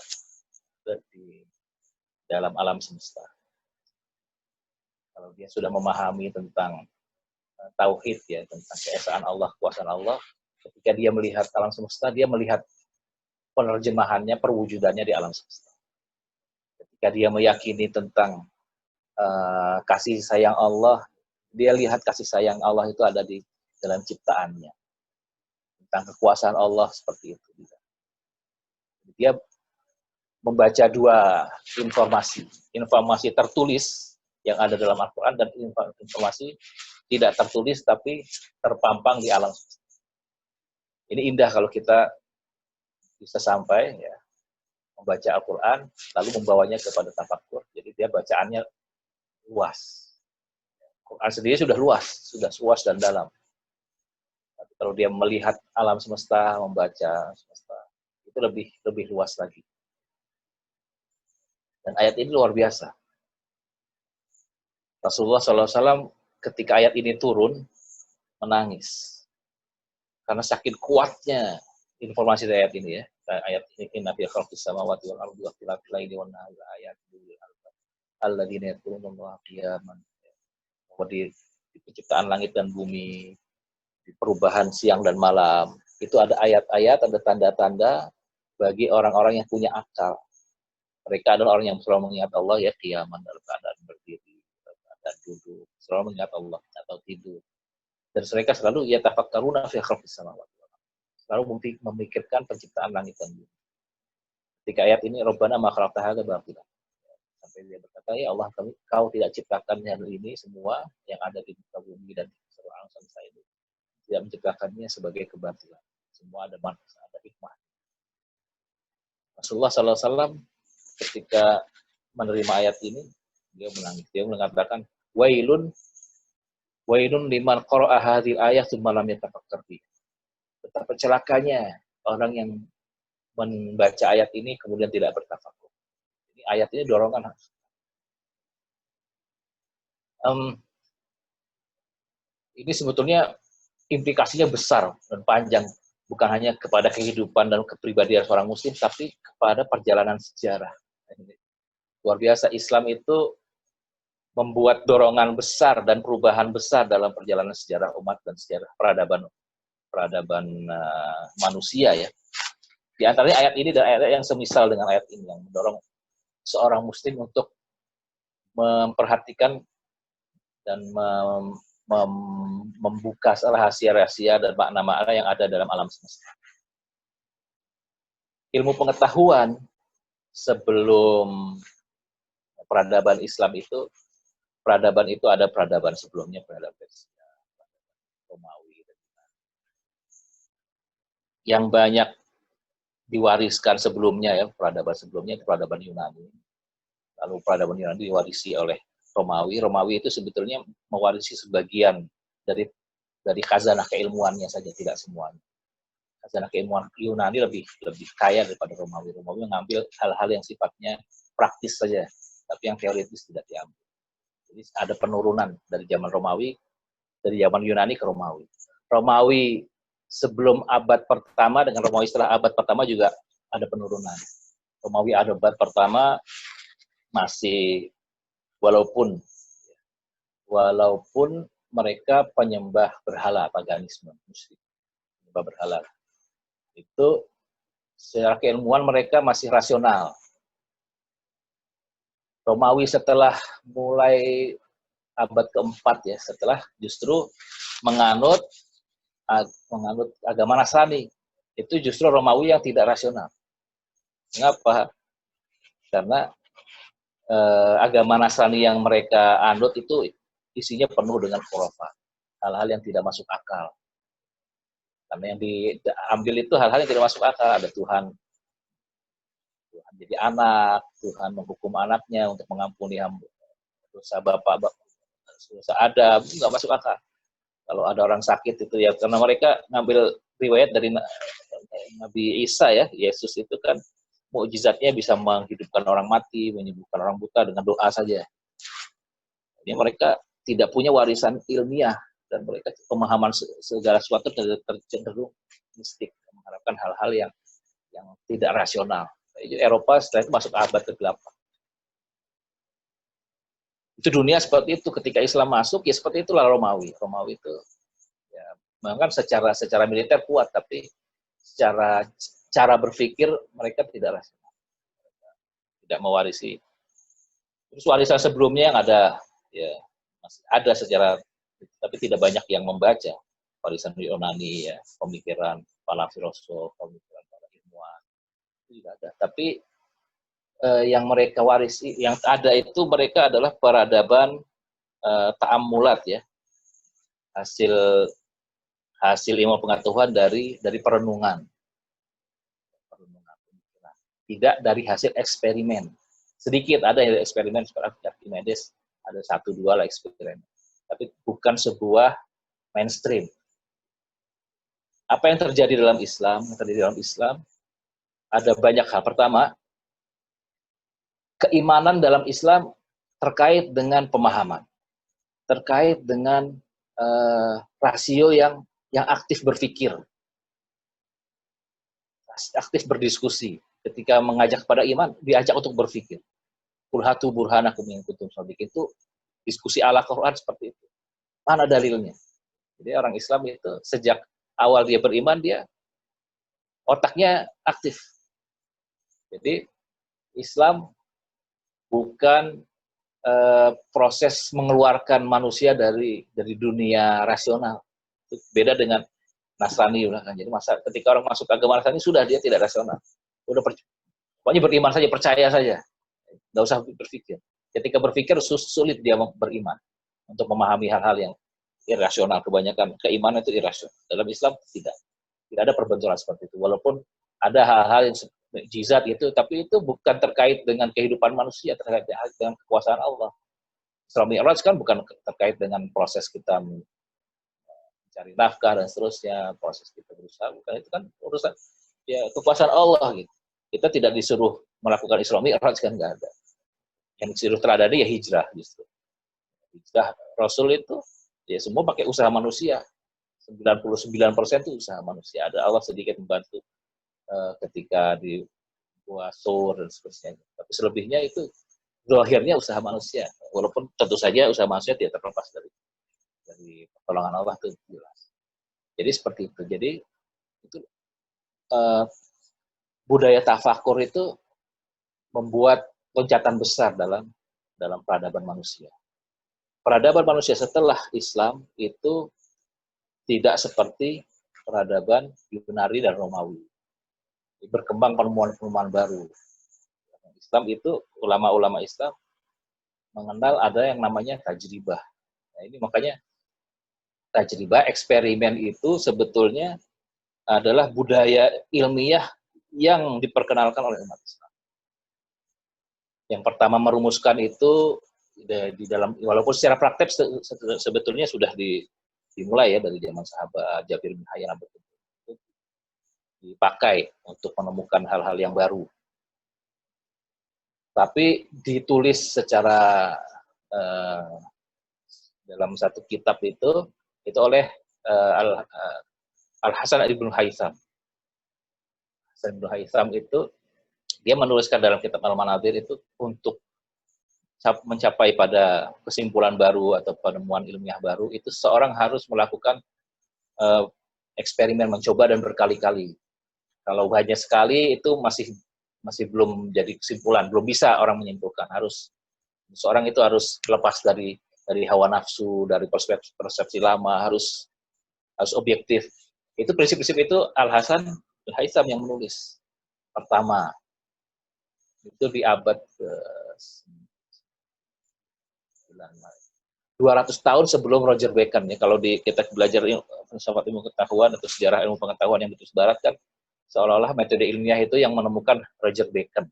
di dalam alam semesta. Kalau dia sudah memahami tentang tauhid ya, tentang keesaan Allah, kuasaan Allah, ketika dia melihat alam semesta, dia melihat penerjemahannya, perwujudannya di alam semesta. Ketika dia meyakini tentang kasih sayang Allah, dia lihat kasih sayang Allah itu ada di dalam ciptaannya. Tentang kekuasaan Allah seperti itu. Dia membaca dua informasi tertulis yang ada dalam Al-Quran dan informasi tidak tertulis tapi terpampang di alam. Ini indah kalau kita bisa sampai ya membaca Al-Quran lalu membawanya kepada tafakkur. Jadi dia bacaannya luas. Quran sendiri sudah luas dan dalam. Tapi kalau dia melihat alam semesta, membaca semesta, itu lebih luas lagi. Dan ayat ini luar biasa. Rasulullah SAW ketika ayat ini turun menangis karena saking kuatnya informasi dari ayat ini ya. Ayat ini inna fi khalqis samawati wal ardi wa ikhtilafil laili wan nahari ayatin lil albab alladzina yadhkurunallaha qiyaman. Di penciptaan langit dan bumi, di perubahan siang dan malam, itu ada ayat-ayat, ada tanda-tanda bagi orang-orang yang punya akal. Mereka adalah orang yang selalu mengingat Allah ya, qiyaman dalam keadaan berdiri, dalam keadaan duduk, selalu mengingat Allah atau tidur. Dan mereka selalu ya tafakkaruna fi khalqis samawati wal ardi. Selalu memikirkan penciptaan langit dan bumi. Ketika ayat ini Rabbana ma khalaqta hadza batila. Sampai dia berkata, ya Allah, kau tidak ciptakan hal ini semua yang ada di muka bumi dan di seluruh alam semesta ini. Tidak menciptakannya sebagai kebatilan. Semua ada manfaat, ada hikmah. Rasulullah SAW ketika menerima ayat ini, dia menangis. Dia mengatakan, wailun liman qara'a hadhil ayat tsumma lam yatafakkar fi. Betapa celakanya orang yang membaca ayat ini kemudian tidak bertafakur. Ini ayat ini dorongan. Ini sebetulnya implikasinya besar dan panjang, bukan hanya kepada kehidupan dan kepribadian seorang muslim, tapi kepada perjalanan sejarah. Luar biasa, Islam itu membuat dorongan besar dan perubahan besar dalam perjalanan sejarah umat dan sejarah peradaban manusia ya. Di antaranya ayat ini dan ayat yang semisal dengan ayat ini yang mendorong seorang muslim untuk memperhatikan dan membuka rahasia-rahasia dan makna-makna yang ada dalam alam semesta. Ilmu pengetahuan sebelum peradaban Islam itu, peradaban itu ada peradaban sebelumnya, peradaban Persia, Romawi, dan yang banyak diwariskan sebelumnya ya, peradaban sebelumnya itu peradaban Yunani. Lalu peradaban Yunani diwarisi oleh Romawi. Romawi itu sebetulnya mewarisi sebagian dari khazanah keilmuannya saja, tidak semuanya. Khazanah keilmuan Yunani lebih kaya daripada Romawi. Romawi mengambil hal-hal yang sifatnya praktis saja, tapi yang teoritis tidak diambil. Jadi ada penurunan dari zaman Romawi, dari zaman Yunani ke Romawi. Romawi sebelum abad pertama dengan Romawi setelah abad pertama juga ada penurunan. Romawi abad pertama masih walaupun mereka penyembah berhala, paganisme, musyrik, penyembah berhala. Itu secara keilmuan mereka masih rasional. Romawi setelah mulai abad keempat ya, setelah justru menganut agama Nasrani. Itu justru Romawi yang tidak rasional. Mengapa? Karena agama Nasrani yang mereka anut itu isinya penuh dengan khurafat, hal-hal yang tidak masuk akal. Karena yang diambil itu hal-hal yang tidak masuk akal. Ada Tuhan jadi anak, Tuhan menghukum anaknya untuk mengampuni dosa bapak, dosa Adam, itu nggak masuk akal. Kalau ada orang sakit itu ya, karena mereka ngambil riwayat dari Nabi Isa ya, Yesus itu kan mukjizatnya bisa menghidupkan orang mati, menyembuhkan orang buta dengan doa saja. Jadi mereka tidak punya warisan ilmiah dan mereka pemahaman segala sesuatu cenderung mistik, mengharapkan hal-hal yang tidak rasional. Jadi Eropa setelah itu masuk abad ke-8. Itu dunia seperti itu. Ketika Islam masuk, ya seperti itulah Romawi. Romawi itu ya, memang kan secara militer kuat, tapi secara cara berpikir mereka tidak rasional. Tidak mewarisi. Terus warisan sebelumnya yang ada, ya masih ada secara, tapi tidak banyak yang membaca. Warisan Yunani, ya, pemikiran para filosof, pemikiran para ilmuwan, itu juga ada. Tapi yang mereka warisi, yang ada itu mereka adalah peradaban ta'ammulat ya, hasil hasil ilmu pengetahuan dari perenungan. Tidak dari hasil eksperimen. Sedikit ada eksperimen seperti Archimedes, ada 1-2 lah eksperimen. Tapi bukan sebuah mainstream. Apa yang terjadi dalam Islam? Yang terjadi dalam Islam ada banyak hal. Pertama, keimanan dalam Islam terkait dengan pemahaman, terkait dengan rasio yang aktif berpikir, aktif berdiskusi. Ketika mengajak kepada iman, diajak untuk berpikir. Qul hatu burhanakum in kuntum shadiqin, itu diskusi ala Quran seperti itu. Mana dalilnya? Jadi orang Islam itu sejak awal dia beriman, dia otaknya aktif. Jadi Islam bukan proses mengeluarkan manusia dari dunia rasional. Itu beda dengan Nasrani kan. Jadi ketika orang masuk agama Nasrani sudah dia tidak rasional. Pokoknya beriman saja, percaya saja. Nggak usah berpikir. Ketika berpikir sulit dia beriman untuk memahami hal-hal yang irasional. Kebanyakan keimanan itu irasional. Dalam Islam tidak ada perbenturan seperti itu. Walaupun ada hal-hal yang mukjizat itu, tapi itu bukan terkait dengan kehidupan manusia, terkait dengan kekuasaan Allah. Isra Mi'raj kan bukan terkait dengan proses kita mencari nafkah dan seterusnya, proses kita berusaha, bukan, itu kan urusan ya kekuasaan Allah gitu. Kita tidak disuruh melakukan Isra Mi'raj, kan nggak ada. Yang disuruh terjadi ya hijrah justru. Hijrah Rasul itu ya semua pakai usaha manusia. 99% itu usaha manusia. Ada Allah sedikit membantu ketika di Gua Sur dan seterusnya. Tapi selebihnya itu akhirnya usaha manusia. Walaupun tentu saja usaha manusia tidak terlepas dari pertolongan Allah, itu jelas. Jadi seperti itu. Jadi itu budaya tafakur itu membuat loncatan besar dalam peradaban manusia. Peradaban manusia setelah Islam itu tidak seperti peradaban Yunani dan Romawi. Berkembang penemuan-penemuan baru. Islam itu, ulama-ulama Islam mengenal ada yang namanya tajribah. Nah, ini makanya tajribah, eksperimen itu sebetulnya adalah budaya ilmiah yang diperkenalkan oleh umat Islam. Yang pertama merumuskan itu di dalam, walaupun secara praktek sebetulnya sudah dimulai ya dari zaman sahabat Jabir bin Hayyan, dipakai untuk menemukan hal-hal yang baru. Tapi ditulis secara dalam satu kitab itu oleh Al-Hasan ibn Haytham. Hasan ibn Haytham itu dia menuliskan dalam kitab Al-Manadir itu untuk mencapai pada kesimpulan baru atau penemuan ilmiah baru, itu seorang harus melakukan eksperimen, mencoba dan berkali-kali. Kalau hanya sekali itu masih belum jadi kesimpulan, belum bisa orang menyimpulkan. Seorang itu harus lepas dari hawa nafsu, dari persepsi lama, harus objektif. Itu prinsip-prinsip itu Al-Hasan Al-Haytham yang menulis pertama. Itu di abad ke 200 tahun sebelum Roger Bacon ya. Kalau kita belajar filsafat ilmu pengetahuan atau sejarah ilmu pengetahuan yang ditulis barat kan, seolah-olah metode ilmiah itu yang menemukan Roger Bacon.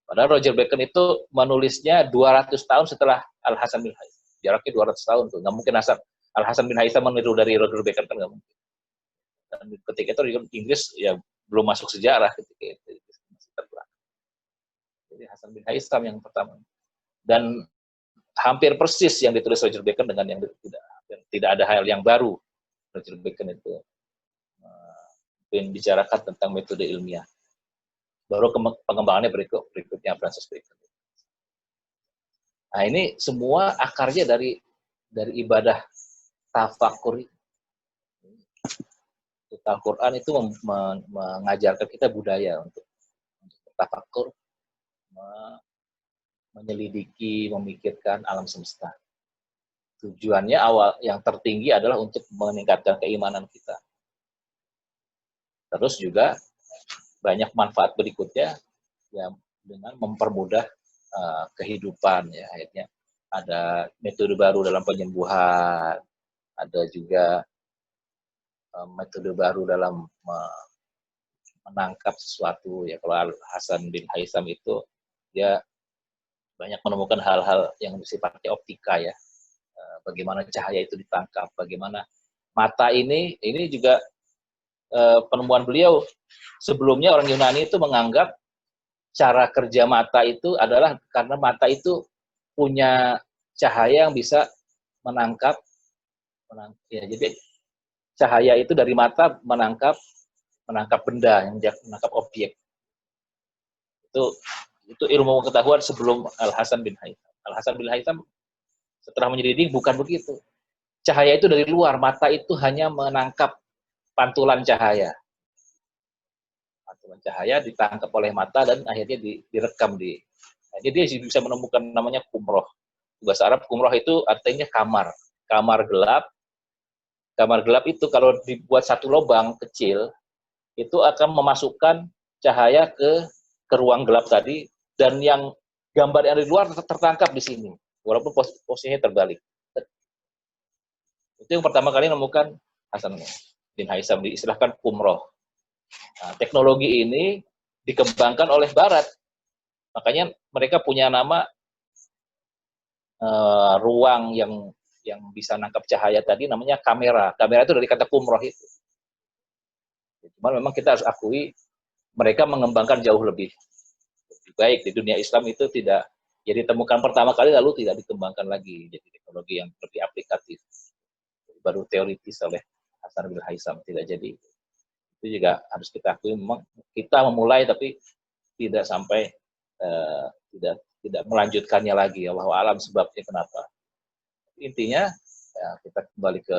Padahal Roger Bacon itu menulisnya 200 tahun setelah Al-Hasan bin Haytham. Jaraknya 200 tahun tuh. Nggak mungkin Al-Hasan bin Haytham meniru dari Roger Bacon, kan nggak mungkin. Dan ketika itu Inggris ya belum masuk sejarah ketika itu. Jadi Hasan bin Haytham yang pertama. Dan hampir persis yang ditulis Roger Bacon dengan yang tidak ada hal yang baru. Roger Bacon itu membicarakan tentang metode ilmiah. Baru pengembangannya berikutnya Francis Bacon. Nah, ini semua akarnya dari ibadah tafakur. Al-Quran itu mengajarkan kita budaya untuk tafakur, menyelidiki, memikirkan alam semesta. Tujuannya awal yang tertinggi adalah untuk meningkatkan keimanan kita. Terus juga banyak manfaat berikutnya, ya dengan mempermudah kehidupan ya. Akhirnya ada metode baru dalam penyembuhan, ada juga metode baru dalam menangkap sesuatu ya. Kalau Al Hasan bin Haitham itu dia banyak menemukan hal-hal yang sifatnya optika ya. Bagaimana cahaya itu ditangkap, bagaimana mata ini juga penemuan beliau. Sebelumnya orang Yunani itu menganggap cara kerja mata itu adalah karena mata itu punya cahaya yang bisa menangkap ya, jadi cahaya itu dari mata menangkap benda, yang menangkap objek. Itu ilmu pengetahuan sebelum Al Hasan bin Haitham. Al Hasan bin Haitham setelah menyelidiki bukan begitu. Cahaya itu dari luar, mata itu hanya menangkap pantulan cahaya. Pantulan cahaya ditangkap oleh mata dan akhirnya direkam di. Jadi dia bisa menemukan namanya kumroh. Bahasa Arab kumroh itu artinya kamar. Kamar gelap. Kamar gelap itu kalau dibuat satu lubang kecil, itu akan memasukkan cahaya ke ruang gelap tadi, dan yang gambar yang dari luar tertangkap di sini, walaupun posisinya terbalik. Itu yang pertama kali menemukan Hasan bin Haitham, diistilahkan kumroh. Nah, teknologi ini dikembangkan oleh Barat, makanya mereka punya nama ruang yang bisa nangkap cahaya tadi namanya kamera. Kamera itu dari kata kumroh itu. Cuman memang kita harus akui mereka mengembangkan jauh lebih baik. Di dunia Islam itu tidak jadi temukan pertama kali lalu tidak dikembangkan lagi jadi teknologi yang lebih aplikatif, baru teoritis oleh Hasan bin Haitham tidak jadi. Itu juga harus kita akui memang kita memulai tapi tidak sampai tidak melanjutkannya lagi. Allahu a'lam sebabnya kenapa. Intinya ya, kita kembali ke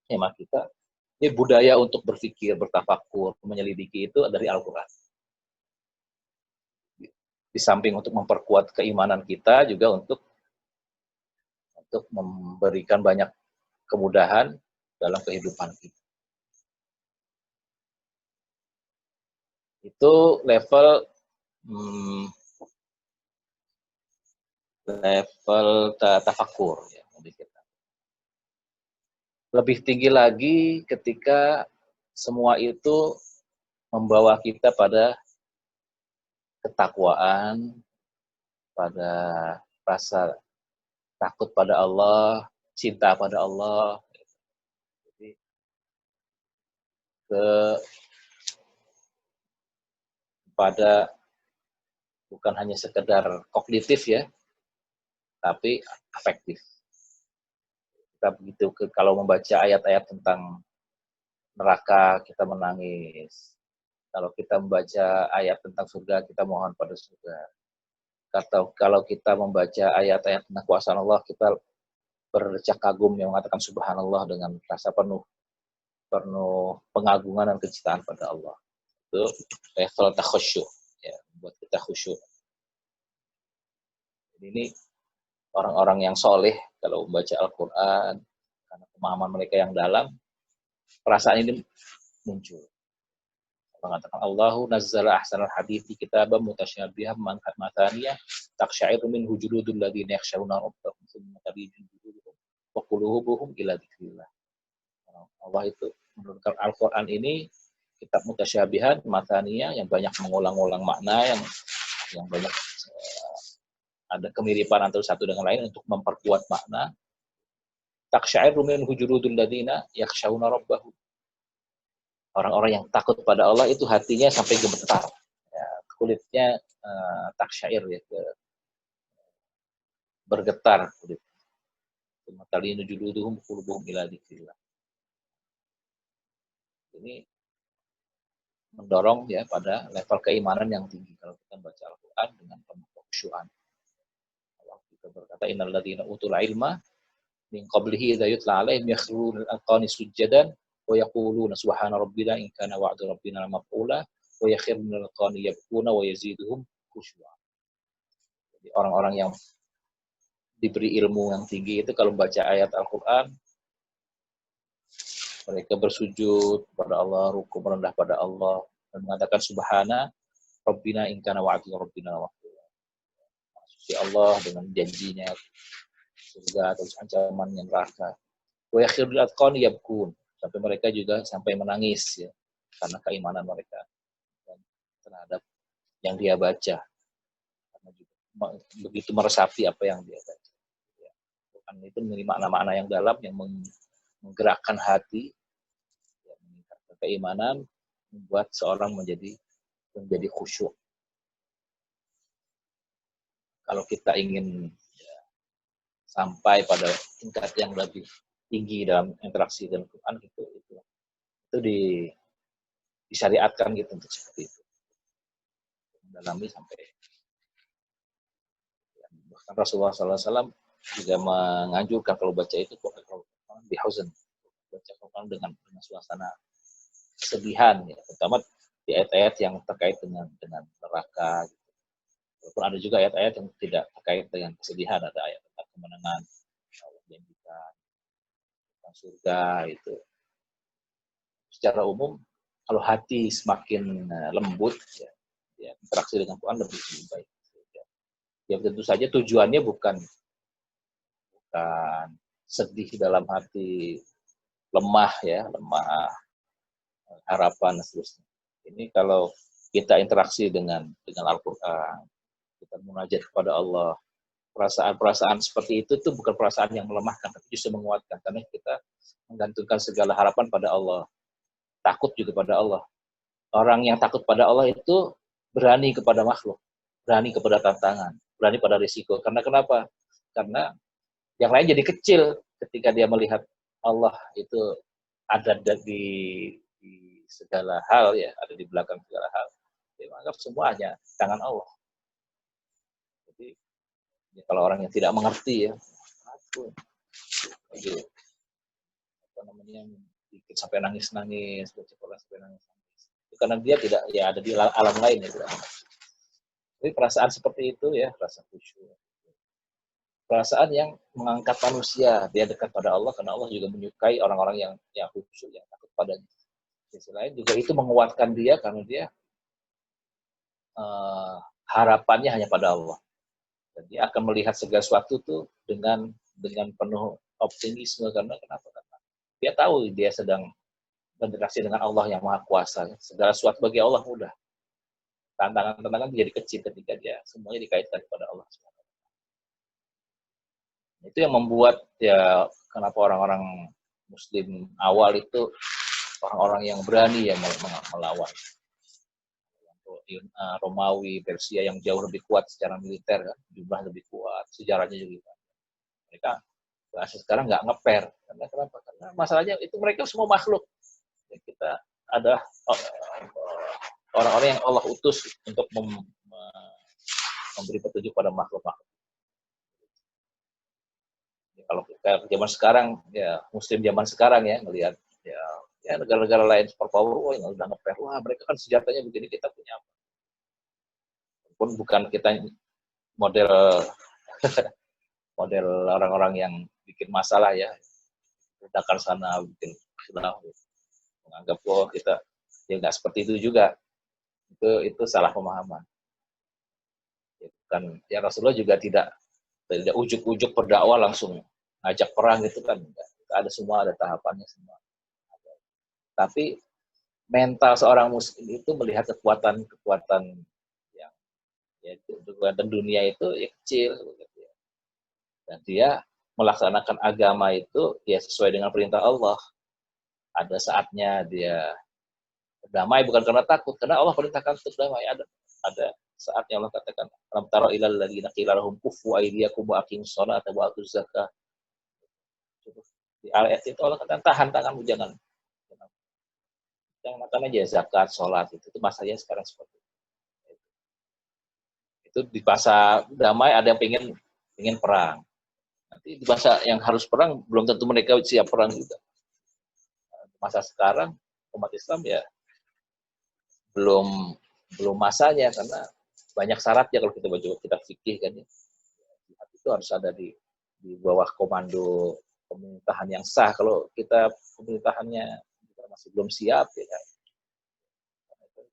tema kita. Ini budaya untuk berpikir, bertafakur, menyelidiki itu dari Al-Quran. Di samping untuk memperkuat keimanan kita, juga untuk memberikan banyak kemudahan dalam kehidupan kita. Itu level tafakur ya. Lebih tinggi lagi ketika semua itu membawa kita pada ketakwaan, pada rasa takut pada Allah, cinta pada Allah. Jadi pada bukan hanya sekedar kognitif ya, tapi afektif. Kita begitu kalau membaca ayat-ayat tentang neraka kita menangis. Kalau kita membaca ayat tentang surga kita mohon pada surga. Kalau kita membaca ayat-ayat tentang kuasa Allah kita berdecak kagum yang mengatakan subhanallah dengan rasa penuh pengagungan dan kecintaan pada Allah. Itu level takhusyuk ya, buat kita khusyuk. Jadi ini orang-orang yang soleh kalau membaca Al-Quran karena pemahaman mereka yang dalam, perasaan ini muncul. Mengatakan Allahu nazzala ahsanal hadithi kitaban mutasyabihan mathaniyah taqsya'iru minhu juludul ladzina yakhshawna rabbahum tsumma talinu juluduhum wa qulubuhum ila dzikrillah. Allah itu menurunkan Al-Qur'an ini kitab mutasyabihan mathaniyah yang banyak mengulang-ulang makna, yang banyak ada kemiripan antara satu dengan lain untuk memperkuat makna. Taqsya'iru minhu juludul ladzina yakhshawna rabbahum. Orang-orang yang takut pada Allah itu hatinya sampai gemetar, ya, kulitnya taksyair ya, bergetar kulit. Matalinu juluduhum qulubuhum ila dzikrillah. Ini mendorong ya pada level keimanan yang tinggi kalau kita baca Al-Qur'an dengan penuh kekhusyuan. Allah juga berkata innal ladzina utul ilma min qablihi idza yutla 'alaihim yakhruna al-qani sujadan wa yaquluna subhana rabbina in kana wa'du rabbina maf'ula wa yakhruna al-qani yabkuna wa yaziduhum khusyu'a. Jadi orang-orang yang diberi ilmu yang tinggi itu kalau baca ayat Al-Qur'an mereka bersujud kepada Allah, ruku merendah pada Allah dan mengatakan subhana, Rabbina in kana wa'du rabbina maf'ula. Suci Allah dengan janjinya surga atau ancamannya neraka. Wa yakhirul atqani yabkun, sampai mereka juga sampai menangis ya karena keimanan mereka dan terhadap yang dia baca, karena juga begitu meresapi apa yang dia baca ya. Quran itu memiliki makna-makna yang dalam yang menggerakkan hati ya, meningkatkan keimanan, membuat seorang menjadi khusyuk. Kalau kita ingin ya, sampai pada tingkat yang lebih tinggi dalam interaksi dengan Quran itu disyariatkan gitu untuk seperti itu, mendalami sampai ya, bahkan Rasulullah SAW juga menganjurkan kalau baca itu di huzn, baca Quran dengan suasana kesedihan ya, terutama di ayat-ayat yang terkait dengan neraka gitu. Walaupun ada juga ayat-ayat yang tidak terkait dengan kesedihan, ada ayat tentang kemenangan, Allah janjikan tentang surga itu. Secara umum kalau hati semakin lembut ya, interaksi dengan Quran lebih baik. Ya tentu saja tujuannya bukan sedih dalam hati, lemah harapan dan seterusnya. Ini kalau kita interaksi dengan Al-Quran, kita munajat kepada Allah, perasaan-perasaan seperti itu tuh bukan perasaan yang melemahkan, tapi justru menguatkan, karena kita menggantungkan segala harapan pada Allah, takut juga pada Allah. Orang yang takut pada Allah itu berani kepada makhluk, berani kepada tantangan, berani pada risiko. Karena kenapa? Karena yang lain jadi kecil ketika dia melihat Allah itu ada di segala hal ya, ada di belakang segala hal. Dia menganggap semuanya tangan Allah. Jadi ya, kalau orang yang tidak mengerti ya, jadi, apa namanya, dikit sampai nangis-nangis, baca Quran sampai nangis-nangis. Itu karena dia tidak ya ada di alam lain ya. Jadi perasaan seperti itu ya, rasa khusyuk. Perasaan yang mengangkat manusia, dia dekat pada Allah, karena Allah juga menyukai orang-orang yang khusyuk, yang takut padanya. Di sisi lain juga itu menguatkan dia, karena dia harapannya hanya pada Allah. Dan dia akan melihat segala sesuatu tuh dengan penuh optimisme, karena kenapa? Karena dia tahu dia sedang berinteraksi dengan Allah yang Maha Kuasa. Segala sesuatu bagi Allah mudah. Tantangan-tantangan menjadi kecil ketika dia semuanya dikaitkan kepada Allah. Itu yang membuat ya kenapa orang-orang Muslim awal itu orang-orang yang berani yang melawan. Romawi, Persia yang jauh lebih kuat secara militer, jumlah lebih kuat, sejarahnya juga. Mereka sekarang nggak ngeper. Karena kenapa? Karena masalahnya itu mereka semua makhluk. Kita ada orang-orang yang Allah utus untuk memberi petunjuk pada makhluk-makhluk. Kalau kita zaman sekarang ya, Muslim zaman sekarang ya melihat ya negara-negara lain superpower, wah yang udah ngeper, wah mereka kan senjatanya begini, kita punya apa? Pun bukan kita model orang-orang yang bikin masalah ya, ledakan sana bikin khilaf, menganggap kita ya nggak seperti itu juga, itu salah pemahaman. Ya, kan ya Rasulullah juga tidak ujuk-ujuk berdakwah langsung ngajak perang gitu kan, enggak. Ada semua, ada tahapannya semua. Tapi mental seorang muslim itu melihat kekuatan yang ya, kekuatan dunia itu ya kecil gitu ya. Dan dia melaksanakan agama itu ya sesuai dengan perintah Allah. Ada saatnya dia berdamai bukan karena takut, karena Allah perintahkan untuk damai. Ada saatnya Allah katakan, alam tara ilal ladzina qila lahum kuffu aydiyakum wa aqimus sholata wa atuz zakah. Di ayat itu Allah katakan, tahan tanganmu, jangan makan aja zakat, sholat, itu masanya sekarang seperti itu. Itu di masa damai ada yang pengen perang. Nanti di masa yang harus perang belum tentu mereka siap perang juga. Masa sekarang umat Islam ya belum masanya, karena banyak syaratnya kalau kita baca kitab fikih kan ya. Itu harus ada di bawah komando pemerintahan yang sah. Kalau kita pemerintahannya kita masih belum siap ya kan.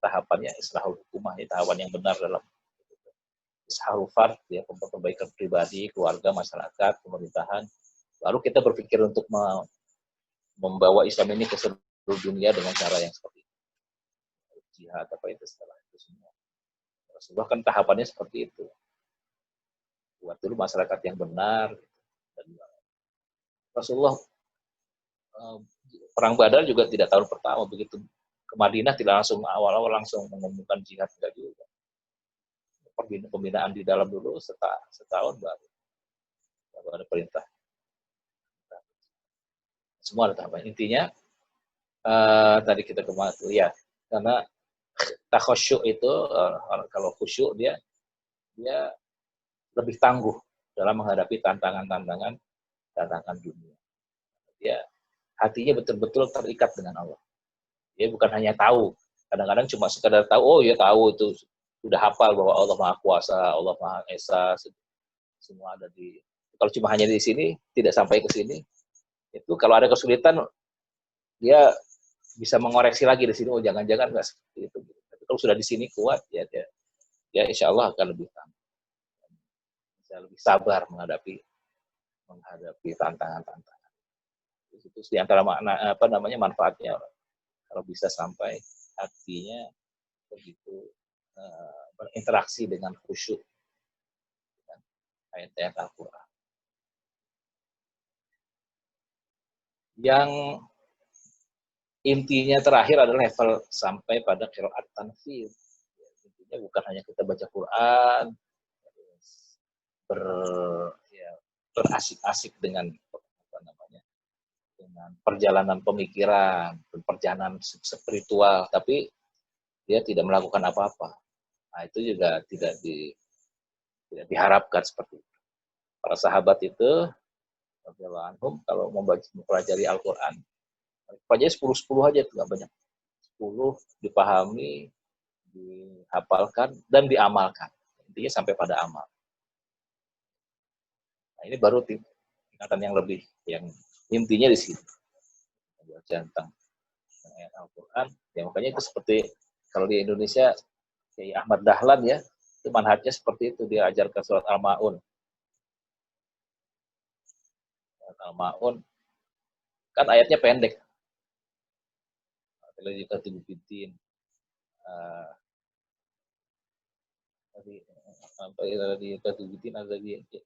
tahapannya islahul hukumah, ya, tahapan yang benar dalam islahul fard, ya, perbaikan pribadi, keluarga, masyarakat, pemerintahan. Lalu kita berpikir untuk membawa Islam ini ke seluruh dunia dengan cara yang seperti itu. Jihad apa itu setelah itu semua. Rasulullah kan tahapannya seperti itu. Buat dulu masyarakat yang benar. Dan Rasulullah perang Badar juga tidak tahun pertama, begitu ke Madinah tidak langsung awal-awal langsung mengumumkan jihad, enggak juga. Pembinaan di dalam dulu setahun baru ada perintah. Semua ada tahapan. Intinya tadi kita kemarin ya, karena takhasyuk itu kalau khusyuk dia lebih tangguh dalam menghadapi tantangan dunia. Dia hatinya betul-betul terikat dengan Allah. Dia bukan hanya tahu, kadang-kadang cuma sekadar tahu, oh ya tahu itu sudah hafal bahwa Allah Maha Kuasa, Allah Maha Esa, semua ada di. Kalau cuma hanya di sini, tidak sampai ke sini, itu kalau ada kesulitan dia bisa mengoreksi lagi di sini, oh jangan-jangan nggak seperti itu. Tapi kalau sudah di sini kuat, ya insya Allah akan lebih tangguh, bisa lebih sabar menghadapi tantangan-tantangan. Itu di antara makna manfaatnya kalau bisa sampai hatinya begitu berinteraksi dengan khusyuk dengan ayat-ayat Al-Quran. Yang intinya terakhir adalah level sampai pada qiraat tanfidz. Intinya bukan hanya kita baca Quran, berasik-asik dengan dengan perjalanan pemikiran, perjalanan spiritual, tapi dia tidak melakukan apa-apa. Nah, itu juga tidak diharapkan seperti itu. Para sahabat itu, kalau mempelajari Al-Quran, pelajari 10 aja, itu nggak banyak. 10 dipahami, dihafalkan, dan diamalkan. Intinya sampai pada amal. Nah, ini baru tingkatan yang lebih, yang intinya di sini. Baca tentang ayat Al-Quran, ya makanya itu seperti kalau di Indonesia, Kiai Ahmad Dahlan ya, itu manhajnya seperti itu, dia ajarkan surat Al-Ma'un. Surat Al-Ma'un, kan ayatnya pendek. Kalau kita tibutin,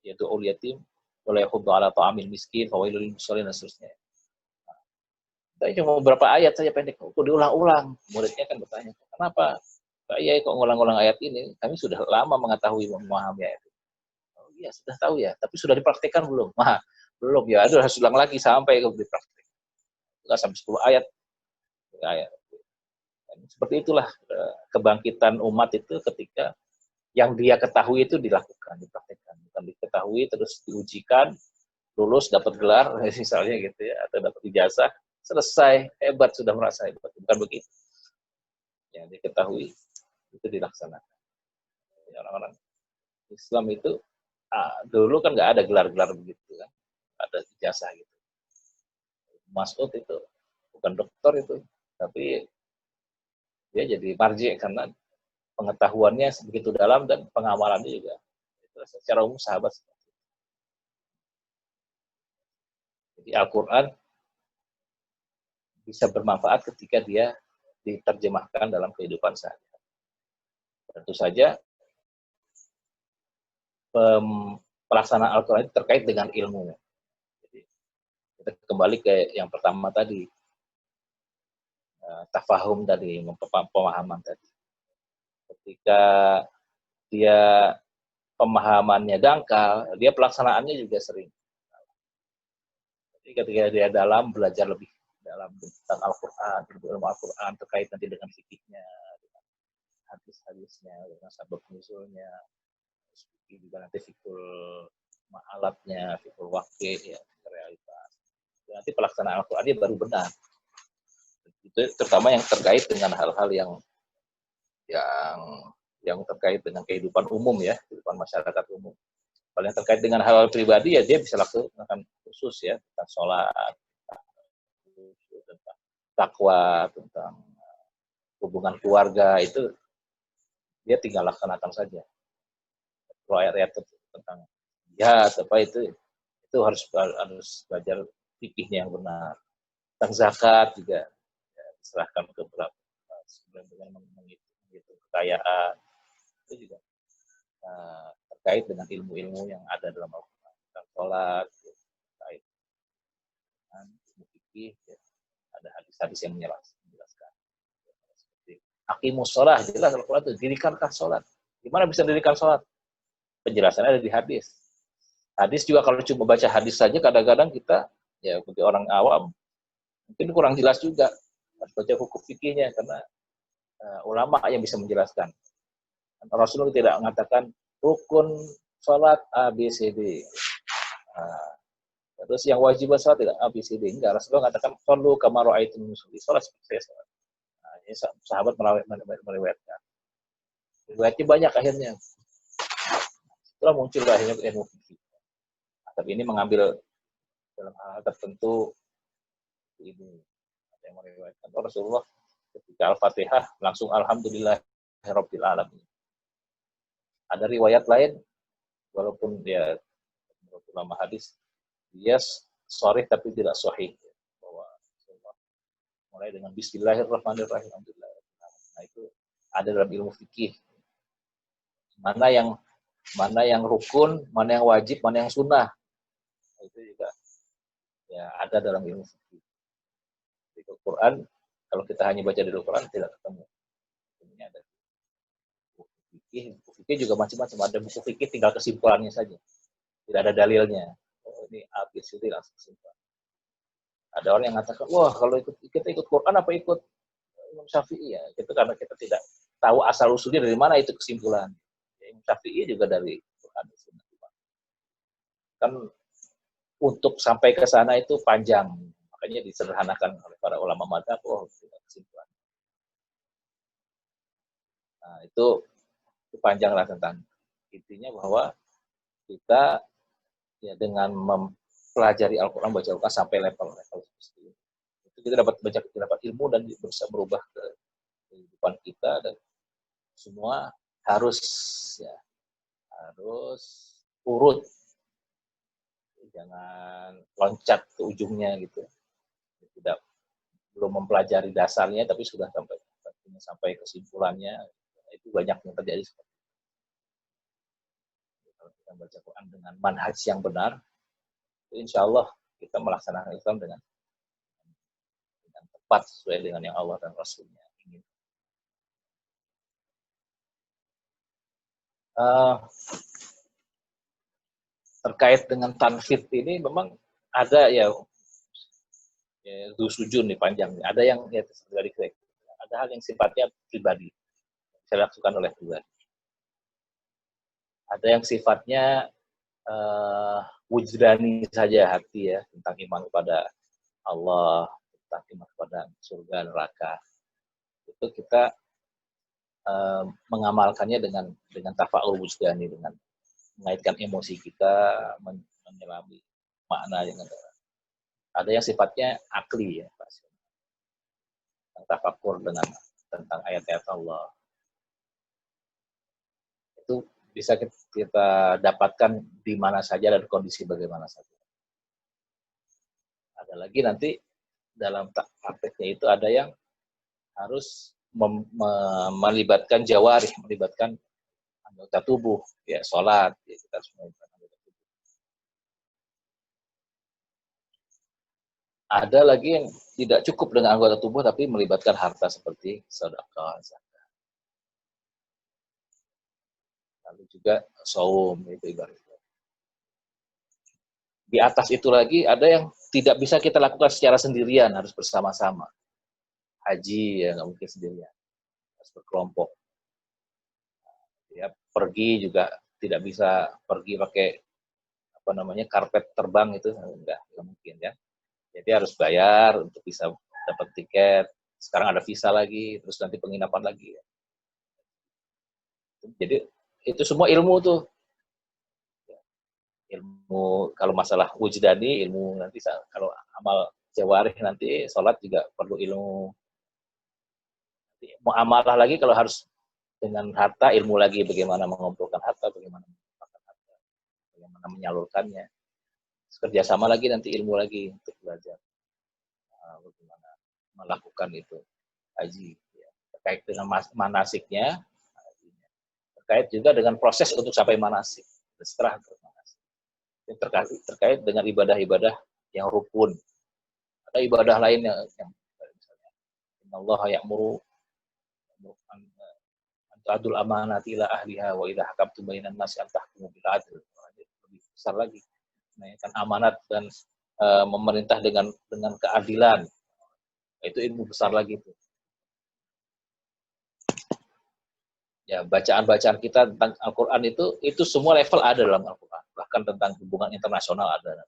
yaitu yatim, wala yakhuddu ala ta'amil miskin, fawailul lil musallin, dan seterusnya. Tapi cuma beberapa ayat saja pendek, kok diulang-ulang. Muridnya kan bertanya, kenapa Pak Yai kok ngulang-ulang ayat ini? Kami sudah lama mengetahui, memahami ayat ini. Oh iya, sudah tahu ya, tapi sudah dipraktikkan belum? Nah, belum ya, harus ulang lagi sampai dipraktikkan. Enggak sampai 10 ayat. Seperti itulah kebangkitan umat itu ketika yang dia ketahui itu dilakukan, dipraktikkan. Bukan diketahui terus diujikan, lulus dapat gelar misalnya gitu ya, atau dapat ijazah, selesai, hebat, sudah merasa hebat. Bukan begitu. Yang diketahui itu dilaksanakan. Orang-orang Islam itu dulu kan nggak ada gelar-gelar begitu kan, ada ijazah gitu. Mas'ud itu bukan dokter itu, tapi dia jadi marji karena pengetahuannya begitu dalam dan pengamalannya juga. Itu secara umum sahabat seperti itu. Jadi Al-Quran bisa bermanfaat ketika dia diterjemahkan dalam kehidupan sehari-hari. Tentu saja pelaksanaan Al-Quran itu terkait dengan ilmu. Jadi, kita kembali ke yang pertama tadi, tafahum tadi, pemahaman tadi. Ketika dia pemahamannya dangkal, dia pelaksanaannya juga sering. Jadi ketika dia belajar lebih dalam tentang Al-Quran, ilmu Al-Quran terkait nanti dengan fikihnya, dengan hadis-hadisnya, dengan sabab nusulnya, juga nanti fikul ma'alatnya, fikul wakil, ya, realitas. Nanti pelaksanaan Al-Quran dia baru benar. Itu terutama yang terkait dengan hal-hal yang terkait dengan kehidupan umum ya, kehidupan masyarakat umum. Kalau yang terkait dengan hal pribadi ya dia bisa lakukan khusus ya, tentang sholat, tentang takwa, tentang hubungan keluarga itu dia tinggal laksanakan saja. Kalau ayat-ayat tentang jihad apa itu harus belajar fikihnya yang benar. Tentang zakat juga ya, diserahkan ke berapa dengan menghitung kekayaan itu juga terkait dengan ilmu-ilmu yang ada dalam Al-Quran. Tentang sholat, terkait dengan ilmu fikih, ya, ada hadis-hadis yang menjelaskan. Seperti aqimus sholah, jelas Al-Quran itu dirikanlah sholat. Gimana bisa dirikan sholat? Penjelasannya ada di hadis. Hadis juga kalau cuma baca hadis saja kadang-kadang kita ya seperti orang awam mungkin kurang jelas juga. Harus baca hukum fikihnya karena ulama yang bisa menjelaskan. Rasulullah tidak mengatakan rukun sholat A, B, C, D. Terus yang wajib sholat tidak A, B, C, D. Enggak, Rasulullah mengatakan shollu kama ra'aitumuni usolli. Sholat seperti saya sholat. Nah, ini sahabat meriwayatkan. Riwayatnya banyak akhirnya. Setelah muncul akhirnya ilmu fikih. Tapi ini mengambil dalam hal tertentu ini ada yang meriwayatkan Rasulullah ketika Al-Fatihah langsung alhamdulillahirabbil alamin. Ada riwayat lain walaupun dia menurut ulama hadis dia sharih tapi tidak sahih bahwa mulai dengan bismillahirrahmanirrahim alhamdulillah. Nah itu ada dalam ilmu fikih. Mana yang rukun, mana yang wajib, mana yang sunnah. Itu juga ya ada dalam ilmu fikih. Di Al-Quran kalau kita hanya baca di Al-Quran tidak ketemu. Ini ada buku fikih juga macam-macam. Ada buku fikih tinggal kesimpulannya saja. Tidak ada dalilnya. Oh, ini habis itu langsung kesimpulan. Ada orang yang mengatakan, wah kalau kita ikut Quran apa ikut Imam Syafi'i ya? Itu karena kita tidak tahu asal usulnya dari mana itu kesimpulan. Ya, Imam Syafi'i juga dari Quran. Kan untuk sampai ke sana itu panjang. Makanya disederhanakan oleh para ulama madzhab. Oh, kesimpulan. Nah, itu panjanglah tentang intinya bahwa kita ya dengan mempelajari Al-Quran, baca Al-Quran sampai level seperti itu kita dapat ilmu dan bisa berubah ke kehidupan kita dan semua harus urut, jangan loncat ke ujungnya gitu. Tidak belum mempelajari dasarnya tapi sudah sampai kesimpulannya, itu banyak yang terjadi seperti itu. Kalau kita baca Quran dengan manhaj yang benar, insya Allah kita melaksanakan Islam dengan tepat sesuai dengan yang Allah dan Rasulnya ingin. Terkait dengan tanfid ini memang ada ya sujud nih panjang. Ada yang ya dari ada hal yang sifatnya pribadi, saya lakukan oleh pribadi. Ada yang sifatnya wujdani saja hati ya tentang iman kepada Allah, tentang iman kepada surga neraka. Itu kita mengamalkannya dengan tafa'ul wujdani, dengan mengaitkan emosi kita, menyelami makna yang ada. Ada yang sifatnya akli ya, tentang tafakur tentang ayat-ayat Allah. Itu bisa kita dapatkan di mana saja dan kondisi bagaimana saja. Ada lagi nanti dalam prakteknya itu ada yang harus melibatkan jawarih, melibatkan anggota tubuh, ya sholat, ya kita harus melibatkan anggota tubuh. Ada lagi yang tidak cukup dengan anggota tubuh tapi melibatkan harta seperti sedekah, zakat. Lalu juga saum itu ibaratnya. Di atas itu lagi ada yang tidak bisa kita lakukan secara sendirian, harus bersama-sama. Haji ya nggak mungkin sendirian, harus berkelompok. Ya pergi juga tidak bisa pergi pakai karpet terbang itu nggak mungkin ya. Jadi harus bayar untuk bisa dapat tiket. Sekarang ada visa lagi, terus nanti penginapan lagi. Jadi itu semua ilmu tuh. Ilmu kalau masalah wujdani, ilmu nanti kalau amal jawarih nanti sholat juga perlu ilmu. Muamalah lagi kalau harus dengan harta, ilmu lagi bagaimana mengumpulkan harta, bagaimana mengumpulkan harta, bagaimana menyalurkannya. Kerjasama lagi nanti ilmu lagi untuk belajar bagaimana melakukan itu haji. Ya. Terkait dengan manasiknya, terkait juga dengan proses untuk sampai manasik, setelah manasik. Terkait dengan ibadah-ibadah yang rukun. Ada ibadah lain yang misalnya Allah ya'muru adul amanati ila ahliha wa idza hakamtum bainan nasi an tahkumu bil adl. Lebih besar lagi. Menaikkan amanat dan memerintah dengan keadilan. Itu ilmu besar lagi tuh. Ya, bacaan-bacaan kita tentang Al-Qur'an itu semua level ada dalam Al-Qur'an. Bahkan tentang hubungan internasional ada.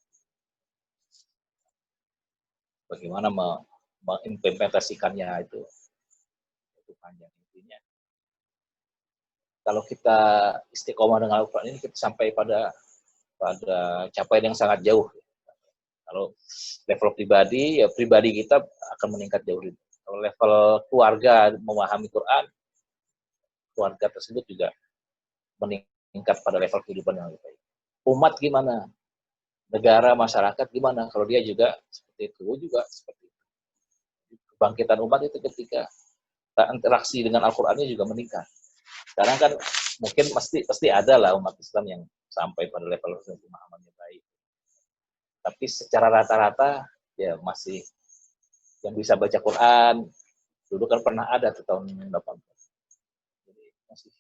Bagaimana mengimplementasikannya itu panjang intinya. Kalau kita istiqomah dengan Al-Quran ini, kita sampai pada capaian yang sangat jauh. Kalau level pribadi, ya pribadi kita akan meningkat jauh. Kalau level keluarga memahami Quran, keluarga tersebut juga meningkat pada level kehidupan yang lebih baik. Umat gimana? Negara, masyarakat gimana? Kalau dia juga seperti itu, juga seperti itu. Kebangkitan umat itu ketika interaksi dengan Al-Qurannya juga meningkat. Sekarang kan mungkin pasti ada lah umat Islam yang sampai pada level pemahamannya baik. Tapi secara rata-rata ya masih yang bisa baca Quran. Dulu kan pernah ada tuh tahun 80. Jadi masih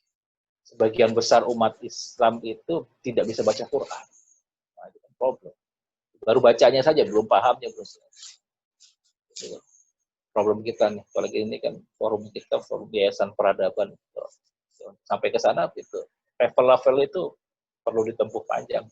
sebagian besar umat Islam itu tidak bisa baca Quran. Nah, itu kan problem. Baru bacanya saja belum pahamnya belum. Itu problem kita nih. Apalagi ini kan forum kita forum Yayasan Peradaban. Sampai ke sana gitu. Level-level itu perlu ditempuh panjang.